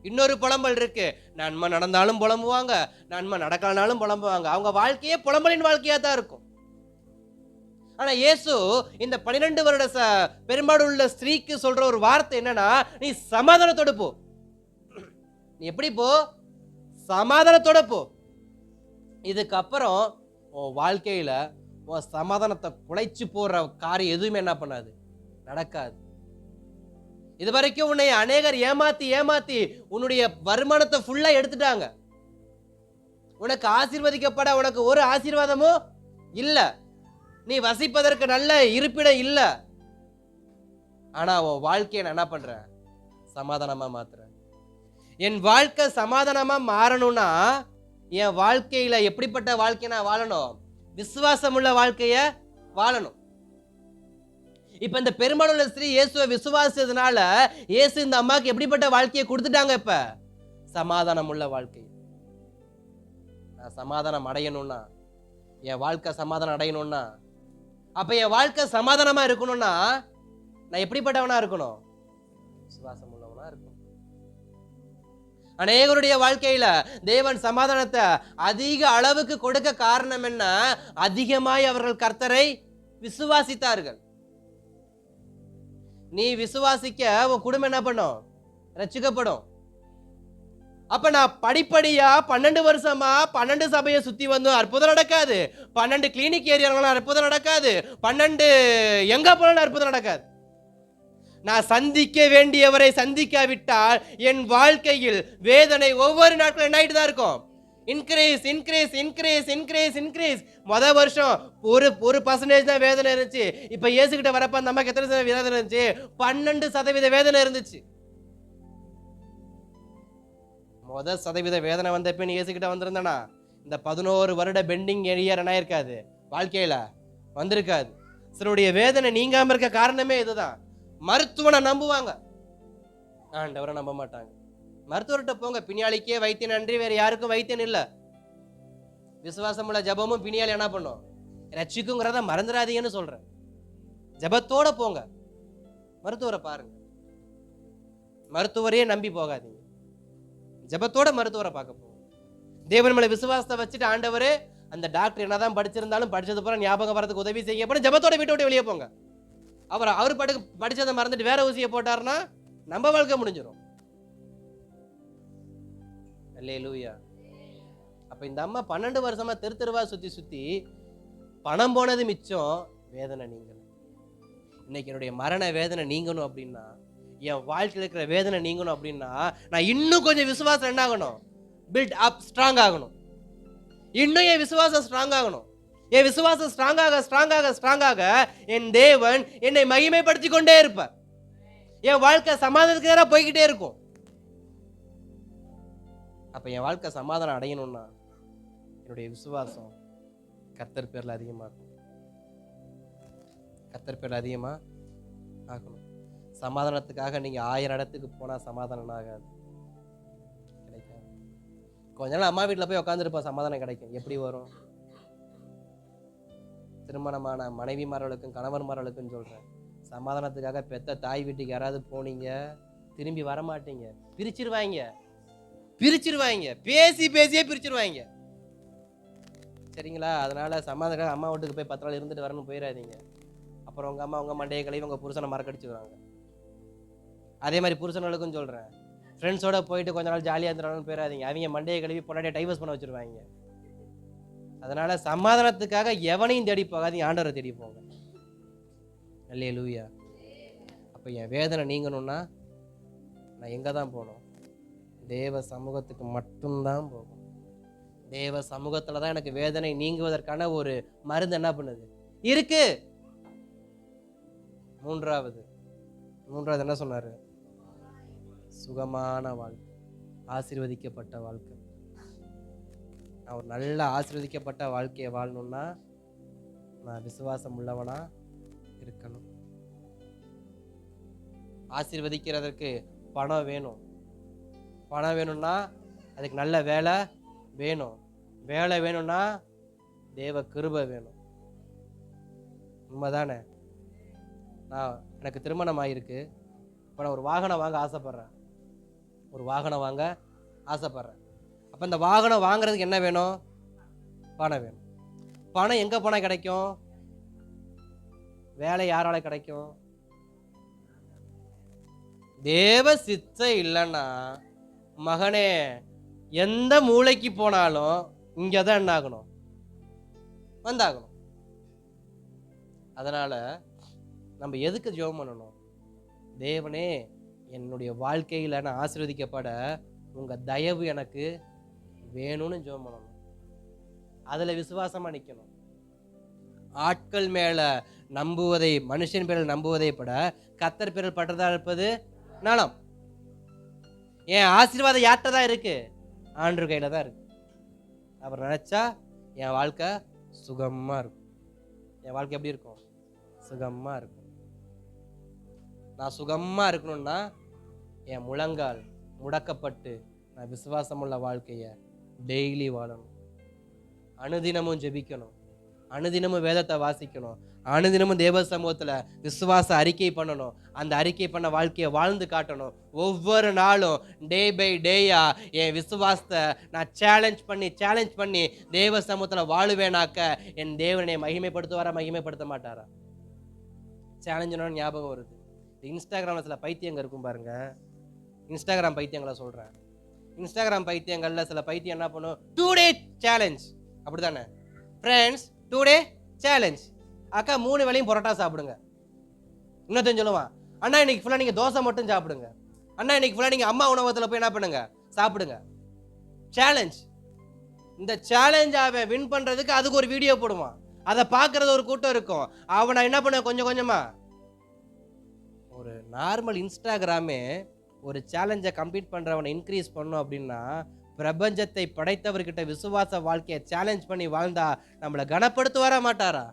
இன்னொரு புலம்பல் இருக்கு, நன்மை நடந்தாலும் புலம்புவாங்க, நன்மை நடக்கலனாலும் புலம்புவாங்க. அவங்க வாழ்க்கையே புலம்பலின் வாழ்க்கையா தான் இருக்கும். ஆனா இயேசு இந்த 12 வருட பெரும்பாடு உள்ள ஸ்திரீக்கு சொல்ற ஒரு வார்த்தை என்னன்னா, நீ சமாதானத்தோட போ. நீ எப்படி போ? சமாதானத்தோட போ. இதுக்கப்புறம் உன் வாழ்க்கையில உன் சமாதானத்தை குலைச்சு போற காரியம் எதுவுமே என்ன பண்ணாது, நடக்காது. இது வரைக்கும் உன்னை அநேகர் ஏமாத்தி ஏமாத்தி உன்னுடைய வருமானத்தை ஃபுல்லா எடுத்துட்டாங்க. உனக்கு ஆசீர்வதிக்கப்பட உனக்கு ஒரு ஆசீர்வாதமும் இல்ல. நீ வசிப்பதற்கு நல்ல இருப்பிடம் இல்ல. ஆனா உன் வாழ்க்கையை நான் என்ன பண்றேன்? சமாதானமா மாத்துறேன். என் வாழ்க்கை சமாதானமா மாறணும்னா என் வாழ்க்கையில எப்படிப்பட்ட வாழ்க்கையை நான் வாழணும்? விசுவாசம் உள்ள வாழ்க்கைய வாழணும். இப்ப இந்த பெரும்பாலுள்ள ஸ்திரீ இயேசுவை விசுவாசிச்சதுனால இயேசு இந்த அம்மாக்கு எப்படிப்பட்ட வாழ்க்கையை கொடுத்துட்டாங்க? இப்ப சமாதானம் உள்ள வாழ்க்கை. நான் சமாதானம் அடையணும்னா, என் வாழ்க்கை சமாதானம் அடையணும்னா, அப்ப என் வாழ்க்கை சமாதானமா இருக்கணும்னா நான் எப்படிப்பட்டவனா இருக்கணும்? விசுவாசம் உள்ளவனா இருக்கணும். அநேகருடைய வாழ்க்கையில தேவன் சமாதானத்தை அதிக அளவுக்கு கொடுக்க காரணம் என்ன? அதிகமாய் அவர்கள் கர்த்தரை விசுவாசித்தார்கள். நீ விசுவாசிக்க உன் குடும்பம் என்ன பண்ணும்? ரட்சிக்கப்படும். அப்ப நான் படிப்படியா 12 வருஷமா 12 சபையை சுத்தி வந்து அற்புதம் நடக்காது. 12 கிளினிக் ஏரியால அற்புதம் நடக்காது. 12 எங்க போனாலும் அற்புதம் நடக்காது. நான் சந்திக்க வேண்டியவரை சந்திக்காவிட்டால் என் வாழ்க்கையில் வேதனை ஒவ்வொரு நாட்களும் என்ன ஆயிட்டு தான் இருக்கும்? Increase increase increase increase increase. மொதல் வருஷம் ஒரு பர்சன்டேஜ் தான் வேதனை இருந்துச்சு. இப்ப இயேசுகிட்ட வரப்ப அந்த அம்மாக்கு எத்தனை வேதனை இருந்துச்சு? 12% வேதனை இருந்துச்சு. முதல் சதவீத வேதனை வந்த பின் இயேசுகிட்ட வந்திருந்தானா இந்த 11 வருட பெண்டிங் எரியர் என்ன இருக்காது, வாழ்க்கையில வந்திருக்காது. சிலருடைய வேதனை நீங்காம இருக்க காரணமே இதுதான். மருத்துவனை நம்புவாங்க, ஆண்டவரை நம்ப மாட்டாங்க. மருத்துவர்கிட்ட போங்க, பிணியாளிக்கே வைத்தியன் அன்றி வேற யாருக்கும் வைத்தியன் இல்ல. விசுவாசமுள்ள ஜபமும் பிணியாளி என்ன பண்ணும்? ரட்சிக்குங்கிறத மறந்துடாதீங்கன்னு சொல்றேன். ஜபத்தோட போங்க, மருத்துவரை பாருங்க. மருத்துவரையே நம்பி போகாதீங்க, ஜபத்தோட மருத்துவரை பார்க்க போங்க. தேவன் மேல விசுவாசத்தை வச்சுட்டு, ஆண்டவரே அந்த டாக்டர் என்னதான் படிச்சிருந்தாலும் படிச்சது போற ஞாபகம் வரதுக்கு உதவி செய்ய போன ஜபத்தோட வீட்டை விட்டு வெளியே போங்க. அவர் படிச்சதை மறந்துட்டு வேற ஊசியை போட்டாருன்னா நம்ம வாழ்க்கை முடிஞ்சிடும். அல்லேலூயா. அப்ப இந்த அம்மா 12 வருஷமா தெருவா சுத்தி பணம் போனது மிச்சம், வேதனை நீங்கணும். இன்னைக்கு என்னுடைய மரண வேதனை நீங்கணும் அப்படின்னா, என் வாழ்க்கையில் இருக்கிற வேதனை நீங்கணும் அப்படின்னா, நான் இன்னும் கொஞ்சம் விசுவாசம் என்ன ஆகணும்? பில்ட் அப், ஸ்ட்ராங் ஆகணும். இன்னும் என் விசுவாசம் ஸ்ட்ராங் ஆகணும். என் விசுவாசம் ஸ்ட்ராங்காக என் தேவன் என்னை மகிமைப்படுத்தி கொண்டே இருப்பார். என் வாழ்க்கை சமாதானத்துக்கு நேரா போய்கிட்டே இருக்கும். அப்ப என் வாழ்க்கை சமாதானம் அடையணும்னா என்னுடைய விசுவாசம் கர்த்தர் பேர்ல அதிகமாகும். கர்த்தர் பேர்ல அதிகமா ஆகணும். சமாதானத்துக்காக நீங்க 1000 இடத்துக்கு போனா சமாதானம் ஆகாது, கிடைக்காது. கொஞ்ச நாள் அம்மா வீட்டில் போய் உட்காந்துருப்பா, சமாதானம் கிடைக்கும். எப்படி வரும்? திருமணமான மனைவிமார்களுக்கும் கணவன்மார்களுக்கும் சொல்றேன், சமாதானத்துக்காக பெத்த தாய் வீட்டுக்கு யாராவது போனீங்க, திரும்பி வரமாட்டீங்க. பிரிச்சிருவாங்க, பேசியே பிரிச்சிருவாங்க. சரிங்களா? அதனால சமாதானம் அம்மா வீட்டுக்கு போய் 10 நாள் இருந்துட்டு வரணும்னு போயிடாதீங்க. அப்புறம் உங்க அம்மா உங்க மண்டையை கழுவி உங்க புருஷனை மறக்கடிச்சுடுவாங்க. அதே மாதிரி புருஷனுக்கும் சொல்றேன், ஃப்ரெண்ட்ஸோட போயிட்டு கொஞ்ச நாள் ஜாலியாக இருந்துடணும்னு போயிடாதீங்க. அவங்க மண்டையை கழுவி பொண்டாட்டியை டைவர்ஸ் பண்ண வச்சிருவாங்க. அதனால சமாதானத்துக்காக எவனையும் தேடி போகாதீங்க, ஆண்டவரை தேடி போங்க. அல்லேலூயா. அப்ப என் வேதனை நீங்கணும்னா நான் எங்க தான் போகணும்? தேவ சமூகத்துக்கு மட்டும்தான் போகும். தேவ சமூகத்துல தான் எனக்கு வேதனை நீங்குவதற்கான ஒரு மருந்து என்ன பண்ணுது இருக்கு. மூன்றாவது என்ன சொன்னாரு? சுகமான வாழ்க்கை, ஆசீர்வதிக்கப்பட்ட வாழ்க்கை. நான் ஒரு நல்ல ஆசீர்வதிக்கப்பட்ட வாழ்க்கையை வாழணும்னா நான் விசுவாசம் உள்ளவனா இருக்கணும். ஆசீர்வதிக்கிறதுக்கு பணம் வேணும். பணம் வேணும்னா அதுக்கு நல்ல வேலை வேணும். வேலை வேணும்னா தேவ கிருபை வேணும். உண்மைதானே? எனக்கு திருமணம் ஆகிருக்கு, இப்போ நான் ஒரு வாகனம் வாங்க ஆசைப்பட்றேன், அப்போ இந்த வாகனம் வாங்குறதுக்கு என்ன வேணும்? பணம் வேணும். பணம் எங்கே பணம் கிடைக்கும்? வேலை யாரால கிடைக்கும்? தேவ சித்தம் இல்லைன்னா மகனே எந்த மூளைக்கு போனாலும் இங்கே தான் என்ன ஆகணும்? வந்தாகணும். அதனால நம்ம எதுக்கு ஜெபம் பண்ணணும்? தேவனே, என்னுடைய வாழ்க்கையில் நான் ஆசீர்வதிக்கப்பட உங்க தயவு எனக்கு வேணும்னு ஜெபம் பண்ணணும். அதுல விசுவாசமா நிக்கணும். ஆட்கள் மேல நம்புவதை, மனுஷன் பேரில் நம்புவதை பட கர்த்தர் பேரில் பற்றதா இருப்பது நலம். என் ஆசீர்வாதம் யார்கிட்ட தான் இருக்கு? ஆண்டவர் கையில தான் இருக்கு. அவர் நினைச்சா என் வாழ்க்கை சுகமா இருக்கும். என் வாழ்க்கை எப்படி இருக்கும்? சுகமா இருக்கும். நான் சுகமா இருக்கணும்னா என் முழங்கால் முடக்கப்பட்டு நான் விசுவாசமுள்ள வாழ்க்கைய டெய்லி வாழணும். அனுதினமும் ஜெபிக்கணும், அனுதினமும் வேதத்தை வாசிக்கணும், அனுதினமும் தேவ சமூகத்துல விசுவாச அறிக்கை பண்ணணும். அந்த அறிக்கை பண்ண வாழ்க்கையை வாழ்ந்து காட்டணும். ஒவ்வொரு நாளும் டே பை டேயா என் விசுவாசத்தை நான் சேலஞ்ச் பண்ணி தேவ சமூகத்துல வாழுவேனாக்க என் தேவனை மகிமைப்படுத்துவாரா, மகிமைப்படுத்த மாட்டாரா? சேலஞ்சுன்னு ஞாபகம் வருது. இன்ஸ்டாகிராமில் சில பைத்தியங்கள் இருக்கும் பாருங்க. இன்ஸ்டாகிராம் பைத்தியங்களை சொல்கிறேன். இன்ஸ்டாகிராம் பைத்தியங்களில் சில பைத்தியம் என்ன பண்ணும்? 2 டே சேலஞ்ச். அப்படி தானே ஃப்ரெண்ட்ஸ்? 2 டே சேலஞ்ச். அக்கா 3 வேளையும் பரோட்டா சாப்பிடுங்க. இன்னொருத்தன் சொல்லுவான், அண்ணா இன்னைக்கு ஃபுல்லாக நீங்கள் தோசை மட்டும் சாப்பிடுங்க, அண்ணா இன்னைக்கு ஃபுல்லாக நீங்கள் அம்மா உணவகத்தில் போய் என்ன பண்ணுங்க, சாப்பிடுங்க. சேலஞ்ச். இந்த சேலஞ்ச் அவன் வின் பண்ணுறதுக்கு அதுக்கு ஒரு வீடியோ போடுவான். அதை பார்க்கறது ஒரு கூட்டம் இருக்கும். அவனை என்ன பண்ண கொஞ்சம் கொஞ்சமாக ஒரு நார்மல் இன்ஸ்டாகிராமே ஒரு சேலஞ்சை கம்ப்ளீட் பண்ணுறவனை இன்க்ரீஸ் பண்ணும் அப்படின்னா, பிரபஞ்சத்தை படைத்தவர்கிட்ட விசுவாச வாழ்க்கையை சேலஞ்ச் பண்ணி வாழ்ந்தா நம்மளை கனப்படுத்துவாரா மாட்டாரா?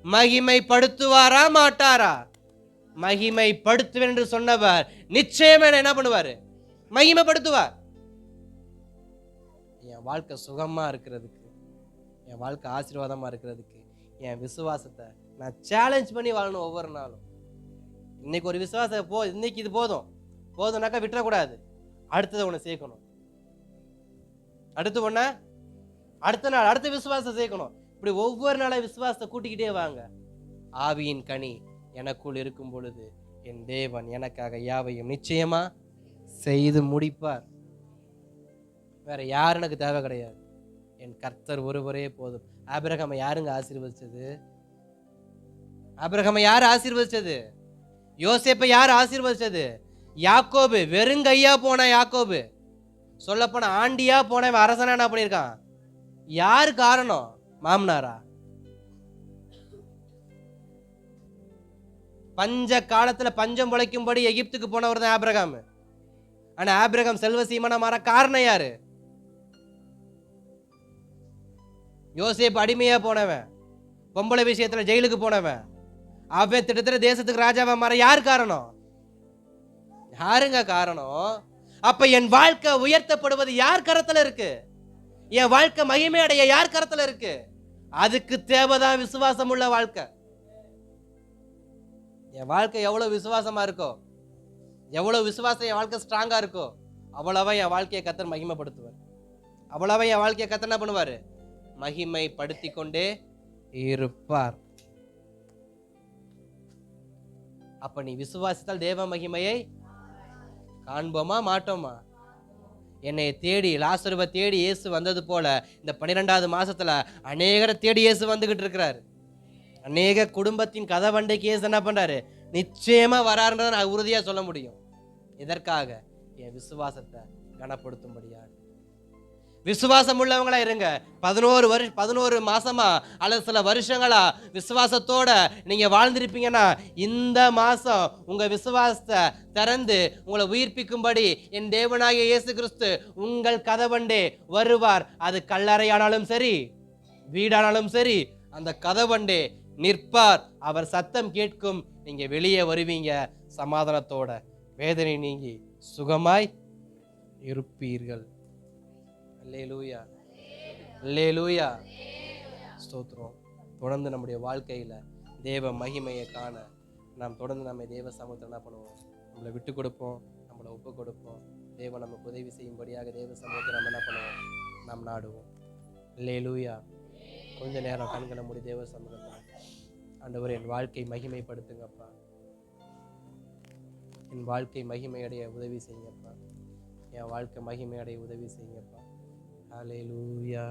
மகிமைப்படுத்துவாரா மாட்டாரா? மகிமைப்படுத்துவேன் என்று சொன்னவர் நிச்சயமா என்ன பண்ணுவார்? மகிமைப்படுத்துவார். என் வாழ்க்கை சுகமா இருக்கிறதுக்கு, என் வாழ்க்கை ஆசீர்வாதமா இருக்கிறதுக்கு என் விசுவாசத்தை நான் சேலஞ்ச் பண்ணி வாழணும் ஒவ்வொரு நாளும். இன்னைக்கு ஒரு விசுவாசம் இன்னைக்கு இது போதும்னாக்கா விட்டுறக்கூடாது. அடுத்ததை ஒன்று சேர்க்கணும், அடுத்த நாள் அடுத்த விசுவாசம் சேர்க்கணும். இப்படி ஒவ்வொரு நாளும் விசுவாசத்தை கூட்டிக்கிட்டே வாங்க. ஆவியின் கனி எனக்குள் இருக்கும் பொழுது என் தேவன் எனக்காக யாவையும் நிச்சயமா செய்து முடிப்பார். வேற யாரும் எனக்கு தேவை கிடையாது. என் கர்த்தர் ஒருவரே போதும். ஆபிரகாமை யாருங்க ஆசீர்வதிச்சது? ஆபிரகாமை யார் ஆசீர்வதிச்சது? யோசேப்பை யார் ஆசீர்வதிச்சது? யாக்கோபு. வெறுங்கையா போன யாக்கோபு, சொல்ல போன ஆண்டியா போன அரசனா என்ன பண்ணியிருக்கான்? யாரு காரணம்? மாமனாரா? பஞ்ச காலத்துல பஞ்சம் பொழைக்கும்படி எகிப்துக்கு போனவர் தான் ஆபிரகாம். ஆனா ஆபிரகாம் செல்வ சீமனா மாற காரணம் யாரு? யோசேப்பு அடிமையா போனவன், பொம்பளை விஷயத்துல ஜெயிலுக்கு போனவன், அவன் திட்டத்தட்ட தேசத்துக்கு ராஜாவா மாற யார் காரணம்? யாருங்க காரணம்? அப்ப என் வாழ்க்கை உயர்த்தப்படுவது யார் கரத்துல இருக்கு? என் வாழ்க்கை மகிமை அடைய யார் கரத்துல இருக்கு? அதுக்கு தேவைதான் விசுவாசம் உள்ள வாழ்க்கை. என் வாழ்க்கை எவ்வளவு விசுவாசமா இருக்கோ, எவ்வளவு விசுவாசம் என் வாழ்க்கை ஸ்ட்ராங்கா இருக்கோ, அவ்வளவா என் வாழ்க்கையை கர்த்தர் மகிமைப்படுத்துவார். அவ்வளவா என் வாழ்க்கையை கர்த்தர் என்ன பண்ணுவாரு? மகிமைப்படுத்தி கொண்டே இருப்பார். அப்ப நீ விசுவாசித்தால் தேவ மகிமையை காண்போமா மாட்டோமா? என்னை தேடி, லாசருவை தேடி இயேசு வந்தது போல இந்த 12வது மாசத்துல அநேகரை தேடி இயேசு வந்துகிட்டு இருக்கிறாரு. அநேக குடும்பத்தின் கதவண்டைக்கு இயேசு என்ன பண்றாரு? நிச்சயமா வராருன்றதை நான் உறுதியா சொல்ல முடியும். இதற்காக என் விசுவாசத்தை கனப்படுத்தும்படியா விசுவாசம் உள்ளவங்களா இருங்க. 11 மாசமா அல்லது சில வருஷங்களா விசுவாசத்தோட நீங்க வாழ்ந்திருப்பீங்கன்னா, இந்த மாசம் உங்க விசுவாசத்தை திறந்து உங்களை உயிர்ப்பிக்கும்படி என் தேவனாகிய இயேசு கிறிஸ்து உங்கள் கதவண்டே வருவார். அது கல்லறையானாலும் சரி, வீடானாலும் சரி, அந்த கதவண்டே நிற்பார். அவர் சத்தம் கேட்கும், நீங்க வெளியே வருவீங்க. சமாதானத்தோட வேதனை நீங்கி சுகமாய் இருப்பீர்கள். அல்லேலூயா, அல்லேலூயா, ஸ்தோத்திரம். தொடர்ந்து நம்முடைய வாழ்க்கையில தேவ மகிமையை காண நாம் தொடர்ந்து நம்ம தேவ சமூகத்தில் என்ன பண்ணுவோம், நம்மளை விட்டு கொடுப்போம், நம்மளை ஒப்பு கொடுப்போம். தேவன் நமக்கு உதவி செய்யும்படியாக தேவ சமூகத்தை நம்ம என்ன பண்ணுவோம், நாம் நாடுவோம். அல்லேலூயா. கொஞ்ச நேரம் கண்களை மூடி தேவ சமூகத்தில், ஆண்டவர் என் வாழ்க்கை மகிமைப்படுத்துங்கப்பா, என் வாழ்க்கை மகிமையடைய உதவி செய்யுங்கப்பா, என் வாழ்க்கை மகிமையடைய உதவி செய்யுங்கப்பா. அல்லேலூயா.